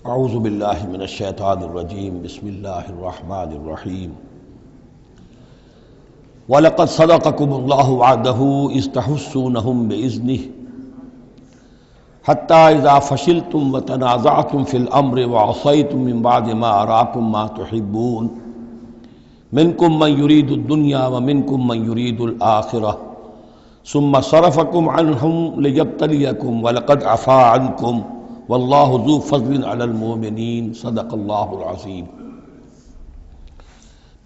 اعوذ باللہ من الشیطان الرجیم بسم اللہ الرحمن الرحیم وَلَقَدْ صَدَقَكُمُ اللَّهُ وَعْدَهُ إِذْ تَحُسُّونَهُم بِإِذْنِهِ حَتَّى إِذَا فَشِلْتُمْ وَتَنَازَعْتُمْ فِي الْأَمْرِ وَعَصَيْتُمْ مِنْ بَعْدِ مَا أَرَاكُمْ مَا تُحِبُّونَ مِنْكُمْ مَنْ يُرِيدُ الدُّنْيَا وَمِنْكُمْ مَنْ يُرِيدُ الْآخِرَةَ ثُمَّ صَرَفَكُمْ عَنْهُمْ لِيَبْتَلِيَكُمْ وَلَقَدْ عَفَا عَنْكُمْ وَاللَّهُ ذُو فَضْلٍ عَلَى الْمُؤْمِنِينَ صدق اللہ العظیم۔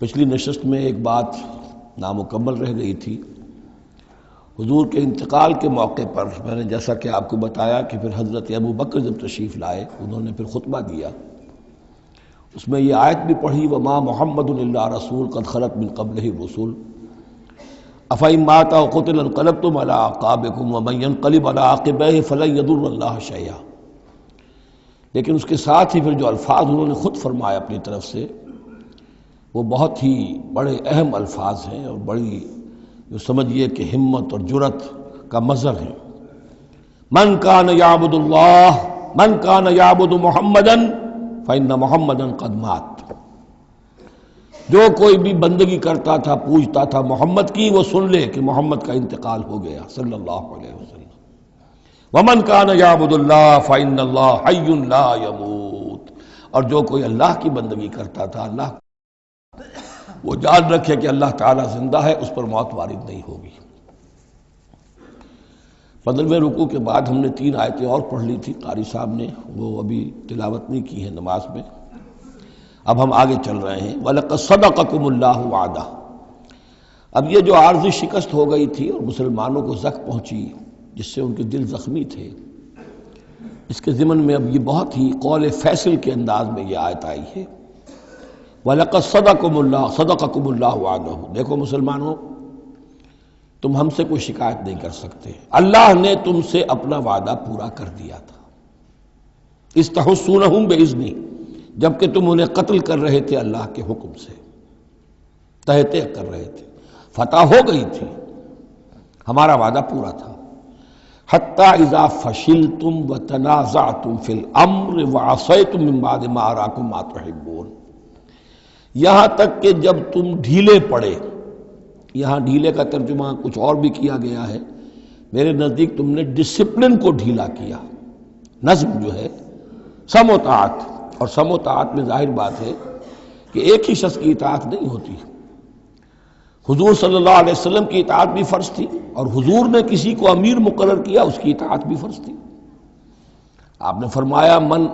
پچھلی نشست میں ایک بات نامکمل رہ گئی تھی۔ حضور کے انتقال کے موقع پر میں نے جیسا کہ آپ کو بتایا کہ پھر حضرت ابو بکر جب تشریف لائے انہوں نے پھر خطبہ دیا، اس میں یہ آیت بھی پڑھی وَمَا مُحَمَّدٌ إِلَّا رَسُولٌ قَدْ خَلَتْ مِن قَبْلِهِ الرُّسُلُ أَفَإِن مَّاتَ أَوْ قُتِلَ انقلبتم عَلَىٰ أَعْقَابِكُمْ وَمَن يَنقلب عَلَىٰ عَقِبَيْهِ فَلَن يَضُرَّ اللَّهَ شَيْئًا۔ لیکن اس کے ساتھ ہی پھر جو الفاظ انہوں نے خود فرمائے اپنی طرف سے وہ بہت ہی بڑے اہم الفاظ ہیں اور بڑی جو سمجھیے کہ ہمت اور جرت کا مظہر ہے۔ من کان یعبد اللہ من کان یعبد محمدا فإن محمدا قد مات۔ جو کوئی بھی بندگی کرتا تھا پوجتا تھا محمد کی، وہ سن لے کہ محمد کا انتقال ہو گیا صلی اللہ علیہ وسلم۔ ومن کان یعبد اللہ فإن اللہ حی لا یموت، اور جو کوئی اللہ کی بندگی کرتا تھا اللہ وہ جان رکھے کہ اللہ تعالیٰ زندہ ہے، اس پر موت وارد نہیں ہوگی۔ 15ویں رکوع کے بعد ہم نے 3 آیتیں اور پڑھ لی تھی، قاری صاحب نے وہ ابھی تلاوت نہیں کی ہے نماز میں۔ اب ہم آگے چل رہے ہیں وَلَقَدْ صَدَقَكُمُ اللَّهُ وَعْدَهُ۔ اب یہ جو عارضی شکست ہو گئی تھی اور مسلمانوں کو زخم پہنچی جس سے ان کے دل زخمی تھے، اس کے ضمن میں اب یہ بہت ہی قول فیصل کے انداز میں یہ آیت آئی ہے وَلَقَدْ صَدَقَكُمُ اللَّهُ وَعْدَهُ۔ دیکھو مسلمانوں، تم ہم سے کوئی شکایت نہیں کر سکتے، اللہ نے تم سے اپنا وعدہ پورا کر دیا تھا۔ اِذْ تَحُسُّونَهُم بِإِذْنِهِ، جبکہ تم انہیں قتل کر رہے تھے اللہ کے حکم سے، تہتے کر رہے تھے، فتح ہو گئی تھی، ہمارا وعدہ پورا تھا۔ حتی اذا فشلتم وتنازعتم فی الامر وعصیتم من بعد ما اراکم ما تحبون، یہاں تک کہ جب تم ڈھیلے پڑے، یہاں ڈھیلے کا ترجمہ کچھ اور بھی کیا گیا ہے، میرے نزدیک تم نے ڈسپلن کو ڈھیلا کیا۔ نظم جو ہے سم و طاعت، اور سم و طاعت میں ظاہر بات ہے کہ ایک ہی شخص کی اطاعت نہیں ہوتی۔ حضور صلی اللہ علیہ وسلم کی اطاعت بھی فرض تھی، اور حضور نے کسی کو امیر مقرر کیا اس کی اطاعت بھی فرض تھی۔ آپ نے فرمایا من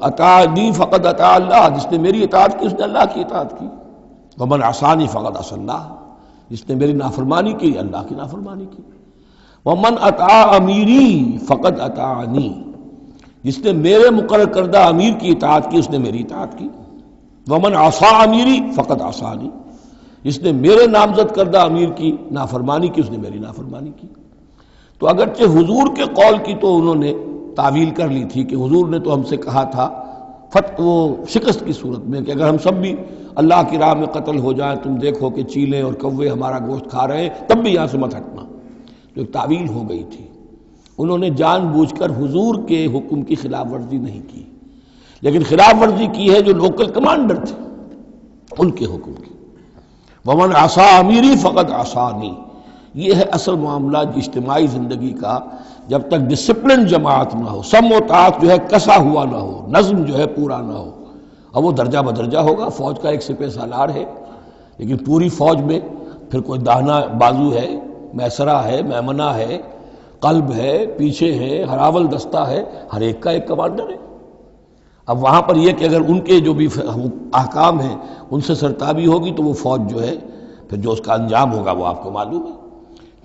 اطاعنی فقد اطاع اللہ، جس نے میری اطاعت کی اس نے اللہ کی اطاعت کی۔ ومن عصانی فقد عصی اللہ، جس نے میری نافرمانی کی اللہ کی نافرمانی کی۔ ومن اطاع امیری فقد اطاعنی، جس نے میرے مقرر کردہ امیر کی اطاعت کی اس نے میری اطاعت کی۔ ومن عصی امیری فقد عصانی، جس نے میرے نامزد کردہ امیر کی نافرمانی کی اس نے میری نافرمانی کی۔ تو اگرچہ حضور کے قول کی تو انہوں نے تعویل کر لی تھی کہ حضور نے تو ہم سے کہا تھا وہ شکست کی صورت میں کہ اگر ہم سب بھی اللہ کی راہ میں قتل ہو جائیں، تم دیکھو کہ چیلیں اور کوے ہمارا گوشت کھا رہے ہیں، تب بھی یہاں سے مت ہٹنا، جو ایک تعویل ہو گئی تھی۔ انہوں نے جان بوجھ کر حضور کے حکم کی خلاف ورزی نہیں کی، لیکن خلاف ورزی کی ہے جو لوکل کمانڈر تھے ان کے حکم کی۔ ومن عصا امیری فقد عصانی، یہ ہے اصل معاملہ اجتماعی زندگی کا، جب تک ڈسپلن جماعت نہ ہو، سم و طاعت جو ہے کسا ہوا نہ ہو، نظم جو ہے پورا نہ ہو۔ اب وہ درجہ بدرجہ ہوگا، فوج کا ایک سپہ سالار ہے، لیکن پوری فوج میں پھر کوئی داہنا بازو ہے، میسرہ ہے، میمنہ ہے، قلب ہے، پیچھے ہے، ہراول دستہ ہے، ہر ایک کا ایک کمانڈر ہے۔ اب وہاں پر یہ کہ اگر ان کے جو بھی احکام ہیں ان سے سرتابی ہوگی تو وہ فوج جو ہے پھر جو اس کا انجام ہوگا وہ آپ کو معلوم ہے۔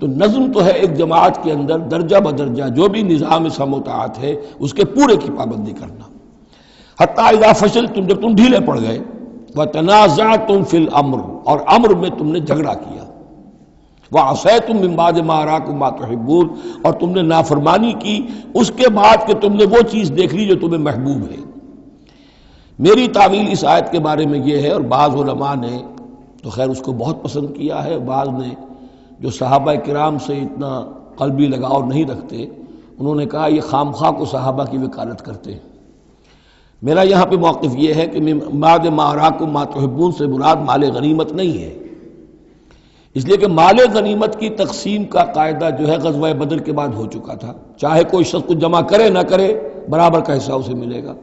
تو نظم تو ہے ایک جماعت کے اندر درجہ بدرجہ جو بھی نظام سم و طاعت ہے اس کے پورے کی پابندی کرنا۔ حتی اذا فشلتم، جب تم ڈھیلے پڑ گئے، وتنازعتم فی الامر، اور امر میں تم نے جھگڑا کیا، وعصیتم من بعد ما اراکم ما تحبون، اور تم نے نافرمانی کی اس کے بعد کہ تم نے وہ چیز دیکھ لی جو تمہیں محبوب ہے۔ میری تعویل اس آیت کے بارے میں یہ ہے، اور بعض علماء نے تو خیر اس کو بہت پسند کیا ہے، بعض نے جو صحابہ کرام سے اتنا قلبی لگاؤ نہیں رکھتے انہوں نے کہا یہ خام خواہ کو صحابہ کی وکالت کرتے ہیں، میرا یہاں پہ موقف یہ ہے کہ بعد ما اراکم ما تحبون سے مراد مال غنیمت نہیں ہے، اس لیے کہ مال غنیمت کی تقسیم کا قاعدہ جو ہے غزوہ بدر کے بعد ہو چکا تھا، چاہے کوئی شخص کچھ جمع کرے نہ کرے برابر کا حصہ اسے ملے گا۔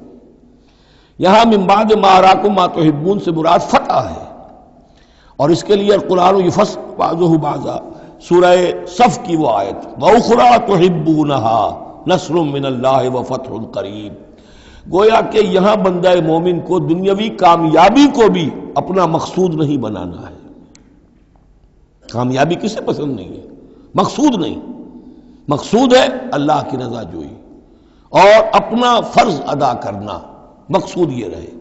یہاں من بعد ما اراکم ما تحبون سے مراد فتح ہے، اور اس کے لیے القرآن یفصل بعضہ بعضا، سورہ صف کی وہ آیت وَأُخْرَىٰ تُحِبُّونَهَا نَصْرٌ مِّنَ اللَّهِ وَفَتْحٌ قَرِیب، گویا کہ یہاں بندہ مومن کو دنیاوی کامیابی کو بھی اپنا مقصود نہیں بنانا ہے۔ کامیابی کسے پسند نہیں ہے؟ مقصود نہیں، مقصود ہے اللہ کی رضا جوئی اور اپنا فرض ادا کرنا، مقصود یہ رہے۔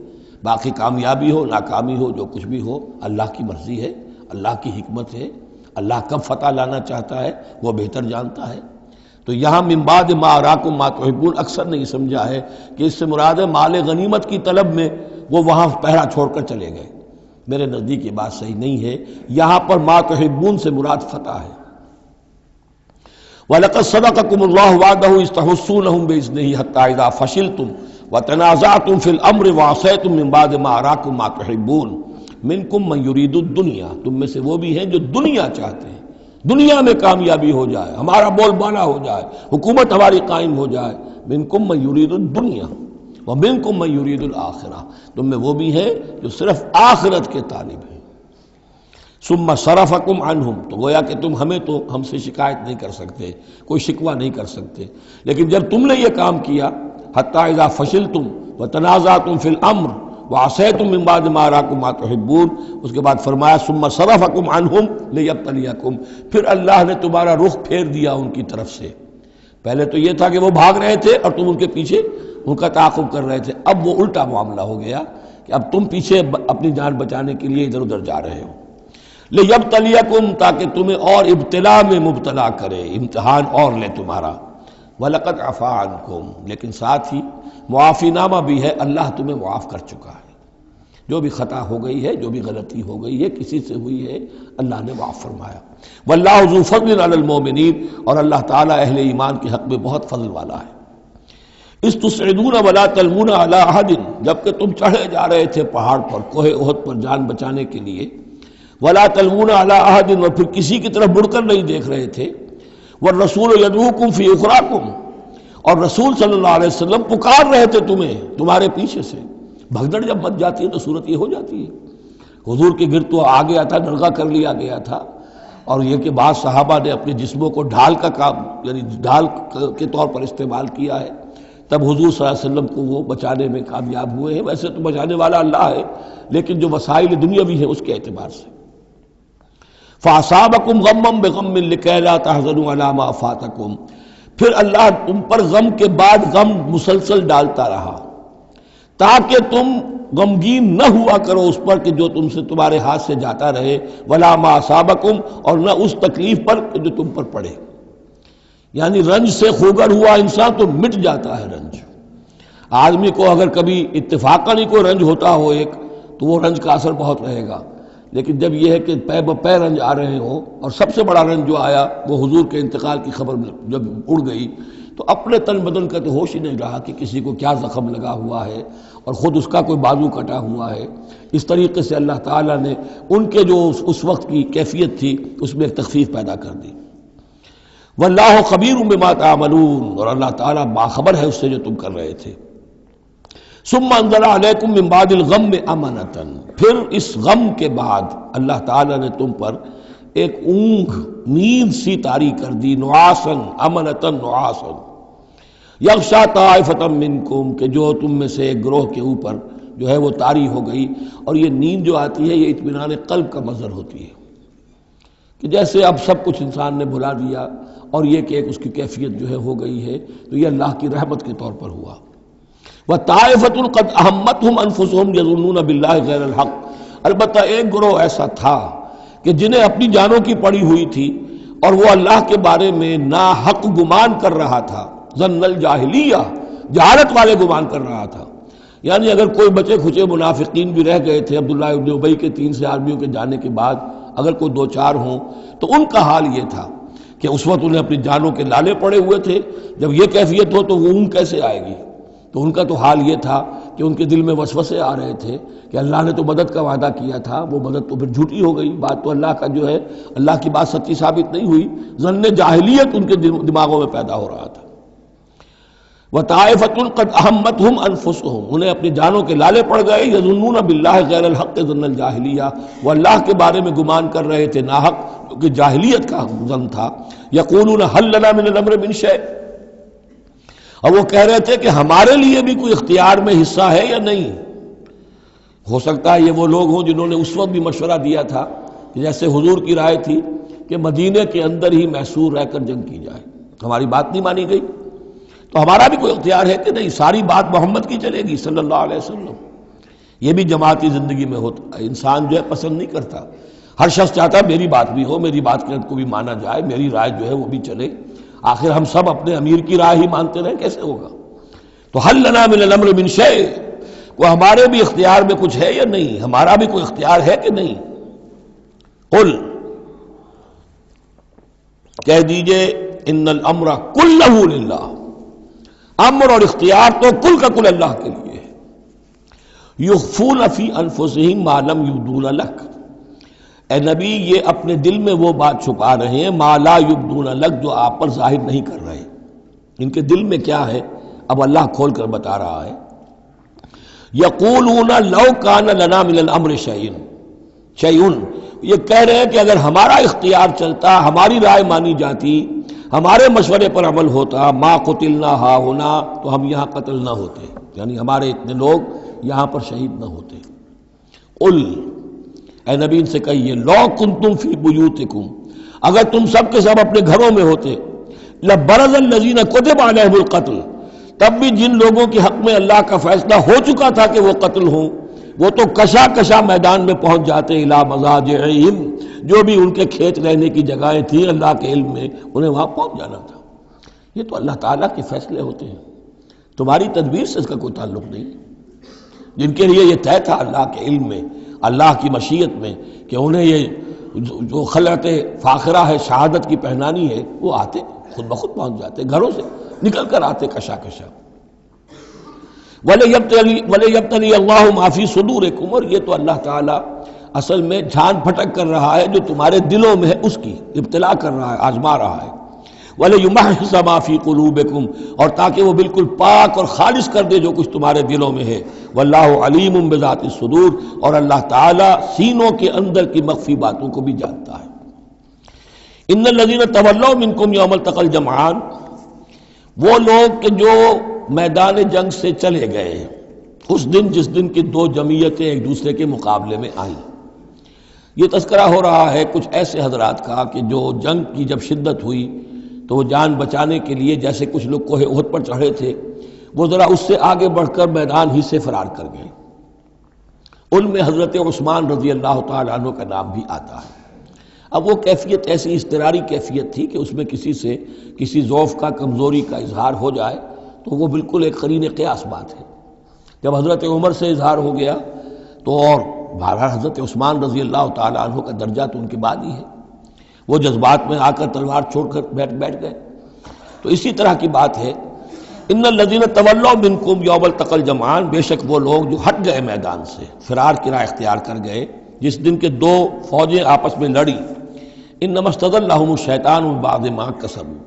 باقی کامیابی ہو ناکامی ہو جو کچھ بھی ہو اللہ کی مرضی ہے، اللہ کی حکمت ہے، اللہ کب فتح لانا چاہتا ہے وہ بہتر جانتا ہے۔ تو یہاں من بعد ما اراکم ما تحبون اکثر نہیں سمجھا ہے کہ اس سے مراد ہے مال غنیمت کی طلب میں وہ وہاں پہرا چھوڑ کر چلے گئے، میرے نزدیک یہ بات صحیح نہیں ہے۔ یہاں پر ما تحبون سے مراد فتح ہے۔ وَلَقَدْ صَدَقَكُمُ اللَّهُ وَعْدَهُ إِذْ تَحُسُّونَهُم بِإِذْنِهِ حَتَّىٰ إِذَا فَشِلْتُمْ وَتَنَازَعْتُمْ فِي الْأَمْرِ وَعَصَيْتُم مِّن بَعْدِ مَا أَرَاكُم مَّا تُحِبُّونَ مِنكُم مَّن يُرِيدُ الدُّنْيَا، تم میں سے وہ بھی ہیں جو دنیا چاہتے ہیں، دنیا میں کامیابی ہو جائے، ہمارا بول بالا ہو جائے، حکومت ہماری قائم ہو جائے۔ مِنكُم مَّن يُرِيدُ الدُّنْيَا وَمِنكُم مَّن يُرِيدُ الْآخِرَةَ، تم میں وہ بھی ہیں جو صرف آخرت کے طالب ہیں۔ ثم صرفکم عنہم، تو گویا کہ تم ہم سے شکایت نہیں کر سکتے، کوئی شکوہ نہیں کر سکتے، لیکن جب تم نے یہ کام کیا حتی اذا فشلتم وتنازعتم فی الامر وعصیتم من بعد ما اراکم ما تحبون، اس کے بعد فرمایا ثم صرفکم عنہم لیبتلیکم، پھر اللہ نے تمہارا رخ پھیر دیا ان کی طرف سے۔ پہلے تو یہ تھا کہ وہ بھاگ رہے تھے اور تم ان کے پیچھے ان کا تعاقب کر رہے تھے، اب وہ الٹا معاملہ ہو گیا کہ اب تم پیچھے اپنی جان بچانے کے لیے ادھر ادھر جا رہے ہو۔ لیبتلیکم، تاکہ تمہیں اور ابتلا میں مبتلا کرے، امتحان اور لے تمہارا۔ وَلَقَدْ عَفَا عَنْكُمْ، لیکن ساتھ ہی معافی نامہ بھی ہے، اللہ تمہیں معاف کر چکا ہے، جو بھی خطا ہو گئی ہے، جو بھی غلطی ہو گئی ہے، کسی سے ہوئی ہے، اللہ نے معاف فرمایا۔ وَاللَّهُ ذُو فَضْلٍ عَلَى الْمُؤْمِنِينَ، اور اللہ تعالیٰ اہل ایمان کے حق میں بہت فضل والا ہے۔ اِذْ تُصْعِدُونَ وَلَا تَلْوُونَ عَلَىٰ أَحَدٍ، جبکہ تم چڑھے جا رہے تھے پہاڑ پر، کوہ احد پر جان بچانے کے لیے، وَلَا تَلْوُونَ عَلَىٰ أَحَدٍ، اور پھر کسی کی طرف مڑ کر نہیں دیکھ رہے تھے، وَالرَّسُولُ يَدْعُوكُمْ فِي أُخْرَاكُمْ، اور رسول صلی اللہ علیہ وسلم پکار رہے تھے تمہیں تمہارے پیچھے سے۔ بھگدڑ جب مچ جاتی ہے تو صورت یہ ہو جاتی ہے۔ حضور کے گرد تو آ گیا تھا، نرغہ کر لیا گیا تھا، اور یہ کہ بعض صحابہ نے اپنے جسموں کو ڈھال کا کام، یعنی ڈھال کے طور پر استعمال کیا ہے، تب حضور صلی اللہ علیہ وسلم کو وہ بچانے میں کامیاب ہوئے ہیں۔ ویسے تو بچانے والا اللہ ہے، لیکن جو وسائل دنیاوی ہیں اس کے اعتبار سے۔ فَأَصَابَكُمْ غَمًّا بِغَمٍّ لِكَيْ لَا تَحْزَنُوا عَلَىٰ مَا فَاتَكُمْ، پھر اللہ تم پر غم کے بعد غم مسلسل ڈالتا رہا تاکہ تم غمگین نہ ہوا کرو اس پر کہ جو تم سے تمہارے ہاتھ سے جاتا رہے، وَلَا مَا أَصَابَكُمْ، اور نہ اس تکلیف پر جو تم پر پڑے۔ یعنی رنج سے خوگر ہوا انسان تو مٹ جاتا ہے رنج۔ آدمی کو اگر کبھی اتفاقاً ہی کوئی رنج ہوتا ہو ایک تو وہ رنج کا اثر بہت رہے گا، لیکن جب یہ ہے کہ پے بپے رنج آ رہے ہوں، اور سب سے بڑا رنج جو آیا وہ حضور کے انتقال کی خبر جب اڑ گئی تو اپنے تن بدن کا تو ہوش ہی نہیں رہا کہ کسی کو کیا زخم لگا ہوا ہے اور خود اس کا کوئی بازو کٹا ہوا ہے۔ اس طریقے سے اللہ تعالیٰ نے ان کے جو اس وقت کی کیفیت تھی اس میں ایک تخفیف پیدا کر دی۔ واللہ خبیر بما تعملون، اور اللہ تعالیٰ باخبر ہے اس سے جو تم کر رہے تھے۔ ثم انزل علیکم من بعد الغم امنۃ، پھر اس غم کے بعد اللہ تعالیٰ نے تم پر ایک اونگ، نیند سی طاری کر دی، نعاسن امنۃ نعاسن یغشا طائفۃ منکم، کہ جو تم میں سے ایک گروہ کے اوپر جو ہے وہ طاری ہو گئی۔ اور یہ نیند جو آتی ہے یہ اطمینان قلب کا مظہر ہوتی ہے، کہ جیسے اب سب کچھ انسان نے بھلا دیا اور یہ کہ ایک اس کی کیفیت جو ہے ہو گئی ہے، تو یہ اللہ کی رحمت کے طور پر ہوا۔ وَطَائِفَةٌ قَدْ أَهَمَّتْهُمْ أَنفُسُهُمْ يَظُنُّونَ بِاللَّهِ غَيْرَ الْحَقِّ، البتہ ایک گروہ ایسا تھا کہ جنہیں اپنی جانوں کی پڑی ہوئی تھی اور وہ اللہ کے بارے میں ناحق گمان کر رہا تھا، ظن الجاہلیہ، جہالت والے گمان کر رہا تھا۔ یعنی اگر کوئی بچے کھچے منافقین بھی رہ گئے تھے عبداللہ ابن ابی کے 3 سے آدمیوں کے جانے کے بعد، اگر کوئی 2-4 ہوں تو ان کا حال یہ تھا کہ اس وقت انہیں اپنی جانوں کے لالے پڑے ہوئے تھے، جب یہ کیفیت ہو تو وہ اون کیسے آئے گی؟ تو ان کا تو حال یہ تھا کہ ان کے دل میں وسوسے آ رہے تھے کہ اللہ نے تو مدد کا وعدہ کیا تھا، وہ مدد تو پھر جھوٹی ہو گئی، بات تو اللہ کا جو ہے اللہ کی بات سچی ثابت نہیں ہوئی، ظن جاہلیت ان کے دماغوں میں پیدا ہو رہا تھا۔ وَطَائِفَةٌ قَدْ أَهَمَّتْهُمْ أَنفُسُهُمْ، انہیں اپنی جانوں کے لالے پڑ گئے، يَظُنُّونَ بِاللَّهِ غَيْرَ الْحَقِّ ظَنَّ الْجَاهِلِيَّةِ، وہ اللہ کے بارے میں گمان کر رہے تھے ناحق، جو کہ جاہلیت کا ظن تھا۔ يَقُولُونَ هَلْ لَنَا مِنَ الْأَمْرِ مِنْ شَيْءٍ، اور وہ کہہ رہے تھے کہ ہمارے لیے بھی کوئی اختیار میں حصہ ہے یا نہیں۔ ہو سکتا ہے یہ وہ لوگ ہوں جنہوں نے اس وقت بھی مشورہ دیا تھا کہ جیسے حضور کی رائے تھی کہ مدینے کے اندر ہی محصور رہ کر جنگ کی جائے، ہماری بات نہیں مانی گئی تو ہمارا بھی کوئی اختیار ہے کہ نہیں، ساری بات محمد کی چلے گی صلی اللہ علیہ وسلم۔ یہ بھی جماعتی زندگی میں ہوتا ہے، انسان جو ہے پسند نہیں کرتا، ہر شخص چاہتا ہے میری بات بھی ہو، میری بات کو بھی مانا جائے، میری رائے جو ہے وہ بھی چلے، آخر ہم سب اپنے امیر کی رائے ہی مانتے رہیں، کیسے ہوگا؟ تو حل لنا من الامر من شیء، وہ ہمارے بھی اختیار میں کچھ ہے یا نہیں، ہمارا بھی کوئی اختیار ہے کہ نہیں؟ قل، کہہ دیجئے ان الامر کلہ للہ، امر اور اختیار تو کل کا کل اللہ کے لیے ہے۔ یخفون فی انفسہم ما لم یبدون لک، اے نبی یہ اپنے دل میں وہ بات چھپا رہے ہیں ما لا یبدون لک، جو آپ پر ظاہر نہیں کر رہے، ان کے دل میں کیا ہے اب اللہ کھول کر بتا رہا ہے۔ یقولون لو کان لنا من الامر شیء، یہ کہہ رہے ہیں کہ اگر ہمارا اختیار چلتا، ہماری رائے مانی جاتی، ہمارے مشورے پر عمل ہوتا، ما قتلنا ہا ہونا، تو ہم یہاں قتل نہ ہوتے، یعنی ہمارے اتنے لوگ یہاں پر شہید نہ ہوتے۔ قل، اے نبی ان سے کہیے لو کنتم فی بیوتکم، اگر تم سب کے سب اپنے گھروں میں ہوتے، لبرز الذین کتب علیہم القتل، تب بھی جن لوگوں کے حق میں اللہ کا فیصلہ ہو چکا تھا کہ وہ قتل ہوں، وہ تو کشا کشا میدان میں پہنچ جاتے، الی مضاجعہم، جو بھی ان کے کھیت رہنے کی جگہیں تھیں اللہ کے علم میں، انہیں وہاں پہنچ جانا تھا۔ یہ تو اللہ تعالیٰ کے فیصلے ہوتے ہیں، تمہاری تدبیر سے اس کا کوئی تعلق نہیں۔ جن کے لیے یہ طے تھا اللہ کے علم میں، اللہ کی مشیت میں کہ انہیں یہ جو خلعت فاخرہ ہے، شہادت کی پہنانی ہے، وہ آتے خود بخود پہنچ جاتے، گھروں سے نکل کر آتے کشا کشا۔ وَلَيَبْتَلِيَ اللَّهُ مَا فِي صُدُورِكُمْ، اور یہ تو اللہ تعالیٰ اصل میں جھان پھٹک کر رہا ہے جو تمہارے دلوں میں ہے، اس کی ابتلا کر رہا ہے، آزما رہا ہے۔ وَلَيُمَحِّصَ مَا فِي قُلُوبِكُمْ، اور تاکہ وہ بالکل پاک اور خالص کر دے جو کچھ تمہارے دلوں میں ہے۔ وَاللَّهُ عَلِيمٌ بِذَاتِ الصُّدُورِ، اور اللہ تعالیٰ سینوں کے اندر کی مخفی باتوں کو بھی جانتا ہے۔ إِنَّ الَّذِينَ تَوَلَّوْا مِنكُمْ يَوْمَ الْتَقَى الْجَمْعَانِ، وہ لوگ کہ جو میدان جنگ سے چلے گئے اس دن جس دن کی دو جمعیتیں ایک دوسرے کے مقابلے میں آئیں۔ یہ تذکرہ ہو رہا ہے کچھ ایسے حضرات کا کہ جو جنگ کی جب شدت ہوئی تو وہ جان بچانے کے لیے جیسے کچھ لوگ کوہ احد پر چڑھے تھے، وہ ذرا اس سے آگے بڑھ کر میدان ہی سے فرار کر گئے۔ ان میں حضرت عثمان رضی اللہ تعالیٰ عنہ کا نام بھی آتا ہے۔ اب وہ کیفیت ایسی اضطراری کیفیت تھی کہ اس میں کسی سے کسی ضعف کا، کمزوری کا اظہار ہو جائے تو وہ بالکل ایک قرین قیاس بات ہے۔ جب حضرت عمر سے اظہار ہو گیا تو اور بہرحال حضرت عثمان رضی اللہ تعالیٰ عنہ کا درجہ تو ان کے بعد ہی ہے، وہ جذبات میں آ کر تلوار چھوڑ کر بیٹھ گئے۔ تو اسی طرح کی بات ہے، ان الذین تولوا منکم یوم التقى الجمعان، بے شک وہ لوگ جو ہٹ گئے میدان سے، فرار کی راہ اختیار کر گئے جس دن کے دو فوجیں آپس میں لڑی۔ انما استزلهم الشیطان بعد ما کسبوا،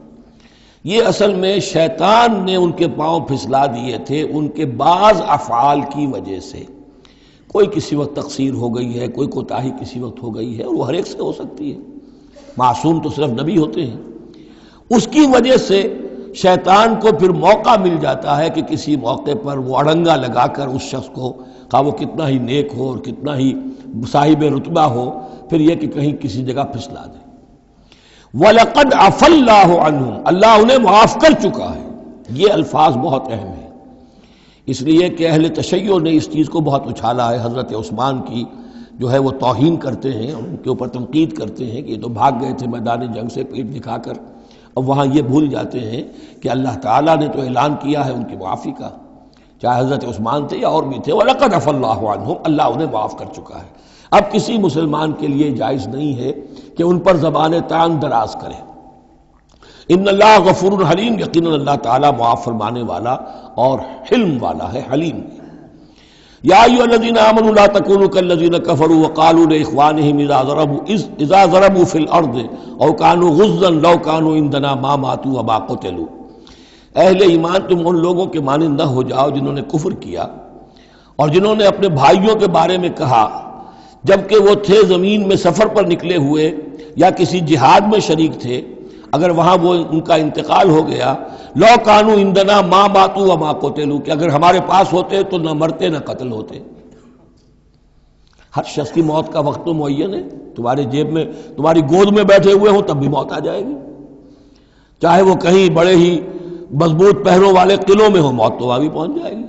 یہ اصل میں شیطان نے ان کے پاؤں پھسلا دیے تھے ان کے بعض افعال کی وجہ سے۔ کوئی کسی وقت تقصیر ہو گئی ہے، کوئی کوتاہی کسی وقت ہو گئی ہے، اور وہ ہر ایک سے ہو سکتی ہے، معصوم تو صرف نبی ہوتے ہیں۔ اس کی وجہ سے شیطان کو پھر موقع مل جاتا ہے کہ کسی موقع پر وہ اڑنگا لگا کر اس شخص کو، خواہ وہ کتنا ہی نیک ہو اور کتنا ہی صاحب رتبہ ہو، پھر یہ کہ کہیں کسی جگہ پھسلا دے۔ وَلَقَدْ عَفَا اللَّهُ عَنْهُمْ، اللہ انہیں معاف کر چکا ہے۔ یہ الفاظ بہت اہم ہیں، اس لیے کہ اہل تشیع نے اس چیز کو بہت اچھالا ہے، حضرت عثمان کی جو ہے وہ توہین کرتے ہیں، ان کے اوپر تنقید کرتے ہیں کہ یہ تو بھاگ گئے تھے میدان جنگ سے پیٹھ دکھا کر، اب وہاں یہ بھول جاتے ہیں کہ اللہ تعالیٰ نے تو اعلان کیا ہے ان کی معافی کا، چاہے حضرت عثمان تھے یا اور بھی تھے۔ وَلَقَدْ عَفَا اللَّهُ عَنْهُمْ، اللہ انہیں معاف کر چکا ہے۔ اب کسی مسلمان کے لیے جائز نہیں ہے کہ ان پر زبان تان دراز کرے۔ ان اللہ غفور حلیم، یقیناً اللہ تعالیٰ معاف فرمانے والا اور حلم والا ہے، حلیم ہے۔ یا ایھا الذین آمنوا لا تکونوا کالذین کفروا وقالوا لاخوانہم اذا ضربوا فی الارض او کانوا غزا لو کانوا عندنا ما ماتوا وما قتلوا، اہل ایمان تم ان لوگوں کے مانند نہ ہو جاؤ جنہوں نے کفر کیا اور جنہوں نے اپنے بھائیوں کے بارے میں کہا جبکہ وہ تھے زمین میں سفر پر نکلے ہوئے یا کسی جہاد میں شریک تھے، اگر وہاں وہ ان کا انتقال ہو گیا، لو کانوا عندنا ما ماتوا وما قتلوا، کہ اگر ہمارے پاس ہوتے تو نہ مرتے نہ قتل ہوتے۔ ہر شخص کی موت کا وقت تو معین ہے، تمہارے جیب میں تمہاری گود میں بیٹھے ہوئے ہوں تب بھی موت آ جائے گی، چاہے وہ کہیں بڑے ہی مضبوط پہروں والے قلعوں میں ہو، موت تو وہاں بھی پہنچ جائے گی۔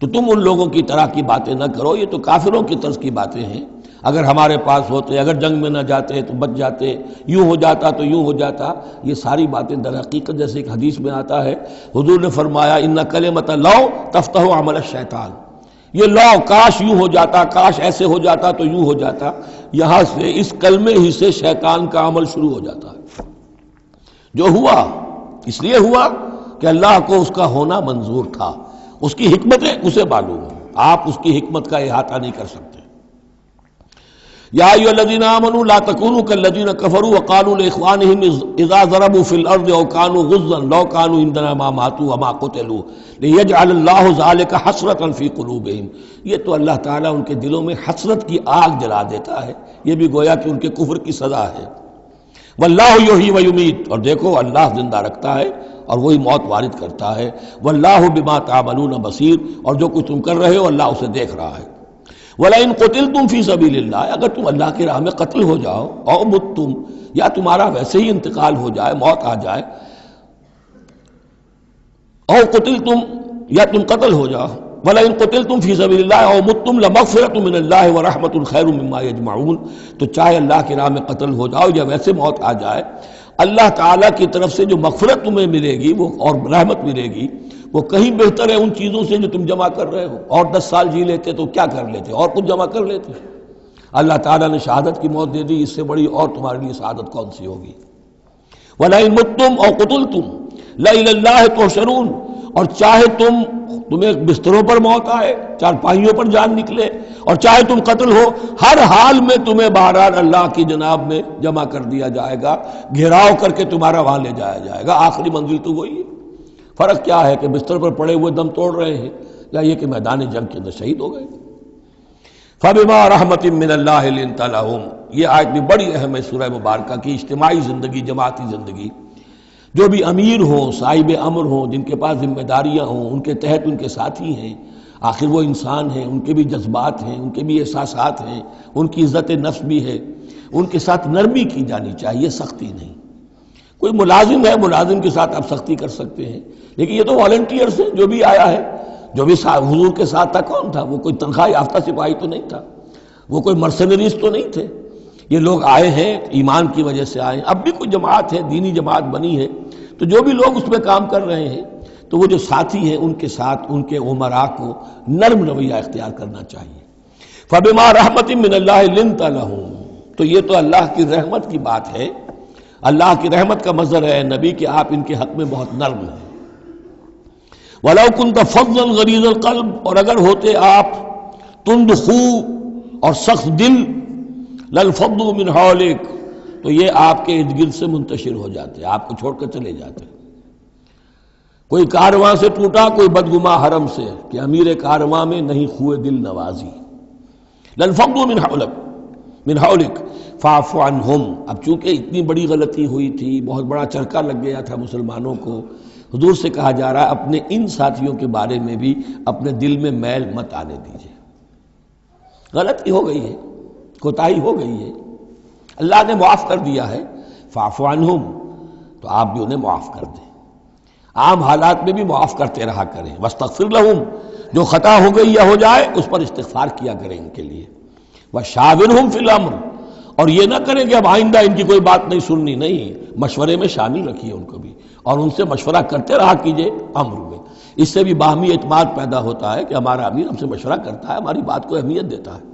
تو تم ان لوگوں کی طرح کی باتیں نہ کرو، یہ تو کافروں کی طرز کی باتیں ہیں، اگر ہمارے پاس ہوتے، اگر جنگ میں نہ جاتے تو بچ جاتے، یوں ہو جاتا تو یوں ہو جاتا، یہ ساری باتیں در حقیقت جیسے ایک حدیث میں آتا ہے، حضور نے فرمایا ان کلمۃ لو تفتح عمل الشیطان، یہ لو کاش یوں ہو جاتا، کاش ایسے ہو جاتا تو یوں ہو جاتا، یہاں سے اس کلمے ہی سے شیطان کا عمل شروع ہو جاتا ہے۔ جو ہوا اس لیے ہوا کہ اللہ کو اس کا ہونا منظور تھا، اس کی حکمتیں اسے معلوم ہیں، آپ اس کی حکمت کا احاطہ نہیں کر سکتے۔ یا ایھا الذین آمنوا لا تکونوا کالذین کفروا وقالوا لاخوانہم اذا ضربوا فی الارض او کانوا غزا لو کانوا عندنا ما ماتوا وما قتلوا لیجعل اللہ ذلک حسرۃ فی قلوبہم، یہ تو اللہ تعالیٰ ان کے دلوں میں حسرت کی آگ جلا دیتا ہے، یہ بھی گویا کہ ان کے کفر کی سزا ہے۔ واللہ یحیی ویمیت، اور دیکھو اللہ زندہ رکھتا ہے اور وہی موت وارد کرتا ہے۔ واللہ بما تعملون بصیر، اور جو کچھ تم کر رہے ہو اللہ اسے دیکھ رہا ہے۔ وَلَئِن قُتِلْتُمْ فِي سَبِيلِ اللَّهِ، اگر تم اللہ کی راہ میں قتل ہو جاؤ، او متم، یا تمہارا ویسے ہی انتقال ہو جائے، موت آ جائے، او قتلتم، یا تم قتل ہو جاؤ، وَلَئِن قُتِلْتُمْ فِي سَبِيلِ اللَّهِ او متم لَمَغْفِرَةٌ مِّنَ اللَّهِ وَرَحْمَةٌ خَيْرٌ مِّمَّا يَجْمَعُونَ، تو چاہے اللہ کی راہ میں قتل ہو جاؤ یا ویسے موت آ جائے، اللہ تعالیٰ کی طرف سے جو مغفرت تمہیں ملے گی وہ اور رحمت ملے گی وہ کہیں بہتر ہے ان چیزوں سے جو تم جمع کر رہے ہو۔ اور 10 سال جی لیتے تو کیا کر لیتے، اور کچھ جمع کر لیتے۔ اللہ تعالیٰ نے شہادت کی موت دے دی، اس سے بڑی اور تمہارے لیے شہادت کون سی ہوگی۔ وَلَئِن مُتُّمْ أَوْ قُتِلْتُمْ لَإِلَى اللَّهِ تُحْشَرُونَ، اور چاہے تمہیں بستروں پر موت آئے، چارپائیوں پر جان نکلے، اور چاہے تم قتل ہو، ہر حال میں تمہیں بہرحال اللہ کی جناب میں جمع کر دیا جائے گا، گھیراؤ کر کے تمہارا وہاں لے جایا جائے گا، آخری منزل تو وہی ہے۔ فرق کیا ہے کہ بستر پر پڑے ہوئے دم توڑ رہے ہیں یا یہ کہ میدان جنگ کے اندر شہید ہو گئے۔ فَبِمَا رَحْمَةٍ مِّنَ اللَّهِ لِنتَ لَهُمْ، یہ آیت بھی بڑی اہم ہے سورہ مبارکہ کی۔ اجتماعی زندگی، جماعتی زندگی، جو بھی امیر ہوں، صاحب امر ہوں، جن کے پاس ذمہ داریاں ہوں، ان کے تحت ان کے ساتھی ہیں، آخر وہ انسان ہیں، ان کے بھی جذبات ہیں، ان کے بھی احساسات ہیں، ان کی عزت نفس بھی ہے، ان کے ساتھ نرمی کی جانی چاہیے، سختی نہیں۔ کوئی ملازم ہے، ملازم کے ساتھ آپ سختی کر سکتے ہیں، لیکن یہ تو والنٹیئرز ہیں، جو بھی آیا ہے، جو بھی حضور کے ساتھ تھا، کون تھا وہ؟ کوئی تنخواہ یافتہ سپاہی تو نہیں تھا، وہ کوئی مرسنریز تو نہیں تھے، یہ لوگ آئے ہیں ایمان کی وجہ سے آئے ہیں۔ اب بھی کوئی جماعت ہے، دینی جماعت بنی ہے، تو جو بھی لوگ اس میں کام کر رہے ہیں تو وہ جو ساتھی ہیں ان کے ساتھ ان کے امراء کو نرم رویہ اختیار کرنا چاہیے۔ فَبِمَا رَحْمَةٍ مِّنَ اللَّهِ لِنتَ لَهُمْ، تو یہ تو اللہ کی رحمت کی بات ہے، اللہ کی رحمت کا مظہر ہے نبی کہ آپ ان کے حق میں بہت نرم ہیں۔ وَلَوْ كُنْتَ فَظًّا غَلِيظَ الْقَلْبِ، اور اگر ہوتے آپ تند خو اور سخت دل، لَانفَضُّوا مِنْ حَوْلِكَ، تو یہ آپ کے ارد گرد سے منتشر ہو جاتے، آپ کو چھوڑ کر چلے جاتے۔ کوئی کارواں سے ٹوٹا، کوئی بدگما حرم سے، کہ امیر کارواں میں نہیں خوئے دل نوازی۔ لَانفَضُّوا مِنْ حَوْلِكَ فَاعْفُ عَنْهُمْ، اب چونکہ اتنی بڑی غلطی ہوئی تھی، بہت بڑا چرکا لگ گیا تھا مسلمانوں کو، حضور سے کہا جا رہا ہے اپنے ان ساتھیوں کے بارے میں بھی اپنے دل میں میل مت آنے دیجیے۔ غلطی ہو گئی ہے، کوتاہی ہو گئی ہے، اللہ نے معاف کر دیا ہے، فاعف عنہم، تو آپ بھی انہیں معاف کر دیں، عام حالات میں بھی معاف کرتے رہا کریں۔ واستغفر لہم، جو خطا ہو گئی یا ہو جائے اس پر استغفار کیا کریں ان کے لیے۔ وشاورہم فی الامر، اور یہ نہ کریں کہ اب آئندہ ان کی کوئی بات نہیں سننی، نہیں، مشورے میں شامل رکھیے ان کو بھی، اور ان سے مشورہ کرتے رہا کیجئے امر میں۔ اس سے بھی باہمی اعتماد پیدا ہوتا ہے کہ ہمارا امیر ہم سے مشورہ کرتا ہے، ہماری بات کو اہمیت دیتا ہے۔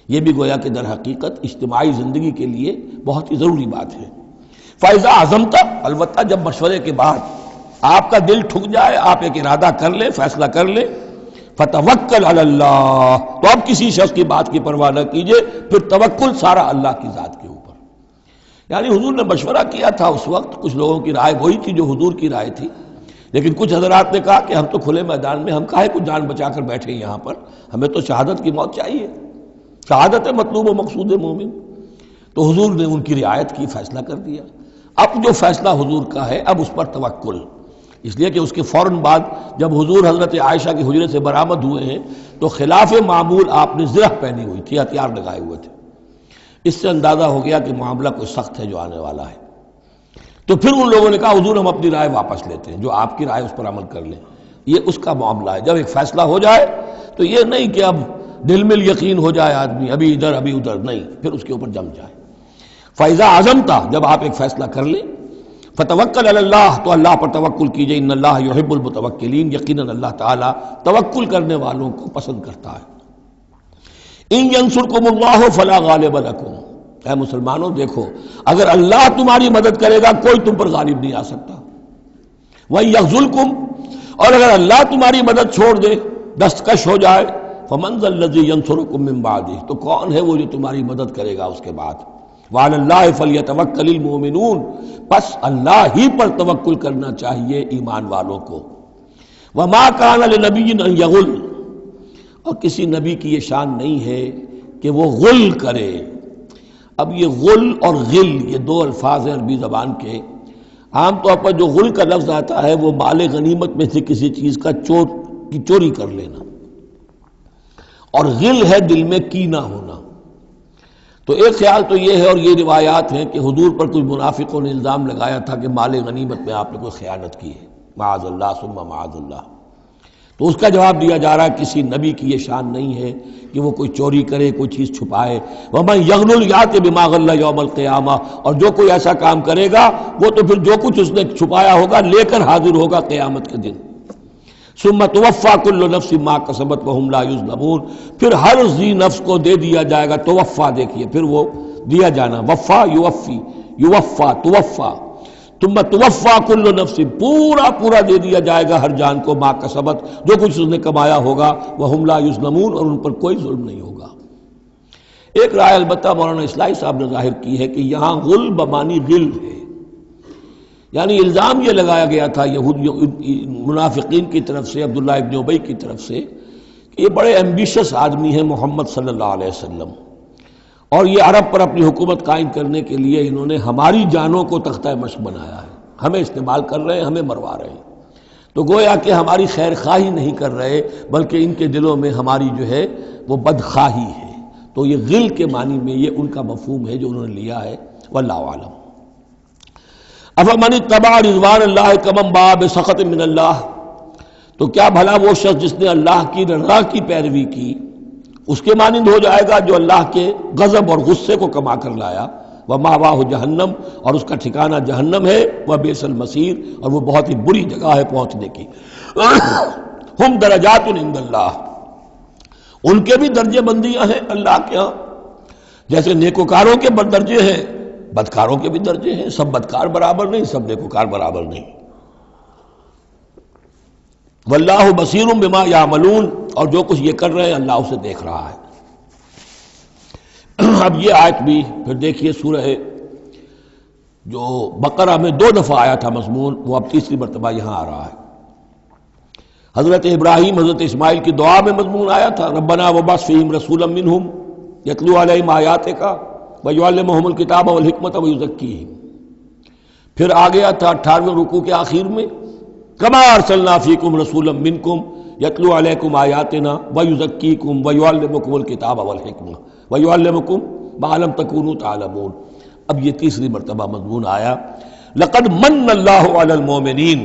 یہ بھی گویا کہ در حقیقت اجتماعی زندگی کے لیے بہت ہی ضروری بات ہے۔ فَإِذَا عَزَمْتَ، البتہ جب مشورے کے بعد آپ کا دل ٹھک جائے، آپ ایک ارادہ کر لیں، فیصلہ کر لیں، فتوکل علی اللہ، تو اب کسی شخص کی بات کی پرواہ نہ کیجیے، پھر توکل سارا اللہ کی ذات کے اوپر۔ یعنی حضور نے مشورہ کیا تھا اس وقت، کچھ لوگوں کی رائے وہی تھی جو حضور کی رائے تھی، لیکن کچھ حضرات نے کہا کہ ہم تو کھلے میدان میں، ہم کاہے کو جان بچا کر بیٹھے یہاں پر، ہمیں تو شہادت کی موت چاہیے، شہادت ہے مطلوب و مقصود مومن۔ تو حضور نے ان کی رعایت کی، فیصلہ کر دیا۔ اب جو فیصلہ حضور کا ہے اب اس پر توکل، اس لیے کہ اس کے فوراً بعد جب حضور حضرت عائشہ کے حجرے سے برآمد ہوئے ہیں تو خلاف معمول آپ نے زرہ پہنی ہوئی تھی، ہتھیار لگائے ہوئے تھے، اس سے اندازہ ہو گیا کہ معاملہ کوئی سخت ہے جو آنے والا ہے۔ تو پھر ان لوگوں نے کہا حضور ہم اپنی رائے واپس لیتے ہیں، جو آپ کی رائے اس پر عمل کر لیں، یہ اس کا معاملہ ہے۔ جب ایک فیصلہ ہو جائے تو یہ نہیں کہ اب دل میں یقین ہو جائے آدمی ابھی ادھر ابھی ادھر، نہیں، پھر اس کے اوپر جم جائے۔ فَإِذَا عَزَمْتَ، جب آپ ایک فیصلہ کر لیں، فَتَوَكَّلْ عَلَى اللَّهِ، تو اللہ پر توکل کیجئے، ان اللہ یحب المتوکلین، یقیناً اللہ تعالیٰ توکل کرنے والوں کو پسند کرتا ہے۔ ان ینصرکم اللہ فلا غالب لکم، اے مسلمانوں دیکھو، اگر اللہ تمہاری مدد کرے گا کوئی تم پر غالب نہیں آ سکتا۔ وَإِن یخذلکم، اور اگر اللہ تمہاری مدد چھوڑ دے، دستکش ہو جائے، فمن ذا الذی ینصرکم من بعدہ، تو کون ہے وہ جو تمہاری مدد کرے گا اس کے بعد۔ وعلی اللہ فلیتوکل المؤمنون، پس اللہ ہی پر توکل کرنا چاہیے ایمان والوں کو۔ وما کان لنبی ان یغل، اور کسی نبی کی یہ شان نہیں ہے کہ وہ غل کرے۔ اب یہ غل اور غل یہ دو الفاظ ہیں عربی زبان کے، عام طور پر جو غل کا لفظ آتا ہے وہ مال غنیمت میں سے کسی چیز کا چوری کر لینا، اور غل ہے دل میں کینہ ہونا۔ تو ایک خیال تو یہ ہے، اور یہ روایات ہیں کہ حضور پر کچھ منافقوں نے الزام لگایا تھا کہ مال غنیمت میں آپ نے کوئی خیانت کی ہے، معاذ اللہ ثم معاذ اللہ۔ تو اس کا جواب دیا جا رہا ہے کسی نبی کی یہ شان نہیں ہے کہ وہ کوئی چوری کرے، کوئی چیز چھپائے۔ وَمَن یغلل یأت بما غل یوم القیامہ، اور جو کوئی ایسا کام کرے گا وہ تو پھر جو کچھ اس نے چھپایا ہوگا لے کر حاضر ہوگا قیامت کے دن۔ ثم توفیٰ کل نفس ما کسبت وہم لا یظلمون، پھر ہر ذی نفس کو دے دیا جائے گا، توفیٰ دیکھیے پھر وہ دیا جانا، وفا یوفی، یوفا توفیٰ، ثم توفیٰ کل نفس، پورا دے دیا جائے گا ہر جان کو، ما کسبت، جو کچھ اس نے کمایا ہوگا، وہم لا یظلمون، اور ان پر کوئی ظلم نہیں ہوگا۔ ایک رائے البتہ مولانا اصلاحی صاحب نے ظاہر کی ہے کہ یہاں غل بمانی غل ہے، یعنی الزام یہ لگایا گیا تھا منافقین کی طرف سے، عبداللہ ابن ابی کی طرف سے، کہ یہ بڑے ایمبیشس آدمی ہیں محمد صلی اللہ علیہ وسلم، اور یہ عرب پر اپنی حکومت قائم کرنے کے لیے انہوں نے ہماری جانوں کو تختہ مشق بنایا ہے، ہمیں استعمال کر رہے ہیں، ہمیں مروا رہے ہیں۔ تو گویا کہ ہماری خیر خواہی نہیں کر رہے بلکہ ان کے دلوں میں ہماری جو ہے وہ بدخواہی ہے۔ تو یہ غل کے معنی میں یہ ان کا مفہوم ہے جو انہوں نے لیا ہے، واللہ اعلم۔ افمن اتبع رضوان اللہ کمن باء بسخط من اللہ، تو کیا بھلا وہ شخص جس نے اللہ کی رضا کی پیروی کی اس کے مانند ہو جائے گا جو اللہ کے غضب اور غصے کو کما کر لایا۔ ومأواہ جہنم، اور اس کا ٹھکانہ جہنم ہے، وبئس المصیر، اور وہ بہت ہی بری جگہ ہے پہنچنے کی۔ ہم درجات عند اللہ، ان کے بھی درجے بندیاں ہیں اللہ کے ہاں، جیسے نیکوکاروں کے درجے ہیں بدکاروں کے بھی درجے ہیں، سب بدکار برابر نہیں، سب نیکوکار برابر نہیں۔ واللہ بصیر بما یعملون، اور جو کچھ یہ کر رہے ہیں اللہ اسے دیکھ رہا ہے۔ اب یہ آیت بھی پھر دیکھیے، سورہ جو بقرہ میں 2 دفعہ آیا تھا مضمون، وہ اب تیسری مرتبہ یہاں آ رہا ہے۔ حضرت ابراہیم حضرت اسماعیل کی دعا میں مضمون آیا تھا، ربنا وبعث فیہم رسولا منہم یتلو علیہم آیاتک ویعلمہم الکتاب والحکمۃ ویزکیہم۔ پھر آ گیا تھا 18ویں رکوع کے آخر میں، کما ارسلنا فیکم رسولا منکم یتلو علیکم آیاتنا ویزکیکم ویعلمکم الکتاب والحکمہ ویعلمکم ما لم تکونوا تعلمون۔ اب یہ تیسری مرتبہ مضمون آیا، لقد من اللہ علی المؤمنین،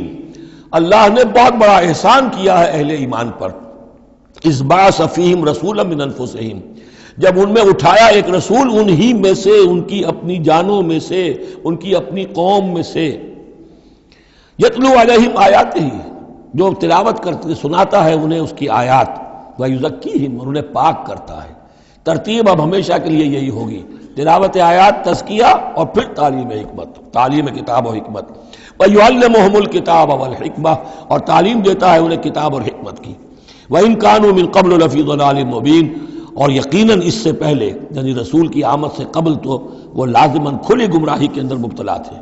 اللہ نے بہت بڑا احسان کیا ہے اہل ایمان پر، اذ بعث فیہم رسولا من انفسہم، جب ان میں اٹھایا ایک رسول انہی میں سے، ان کی اپنی جانوں میں سے، ان کی اپنی قوم میں سے، یتلو علیہم آیاتہ، جو تلاوت کرتے سناتا ہے انہیں اس کی آیات، ویزکیہم، اور انہیں پاک کرتا ہے۔ ترتیب اب ہمیشہ کے لیے یہی ہوگی، تلاوت آیات، تزکیہ، اور پھر تعلیم حکمت، تعلیم کتاب و حکمت۔ وَيُعَلِّمُهُمُ الْكِتَابَ وَالْحِكْمَةَ، اور تعلیم دیتا ہے انہیں کتاب اور حکمت کی۔ وَإِن كَانُوا مِن قَبْلُ لَفِي ضَلَالٍ مُبِينٍ، اور یقیناً اس سے پہلے یعنی رسول کی آمد سے قبل تو وہ لازماً کھلی گمراہی کے اندر مبتلا تھے۔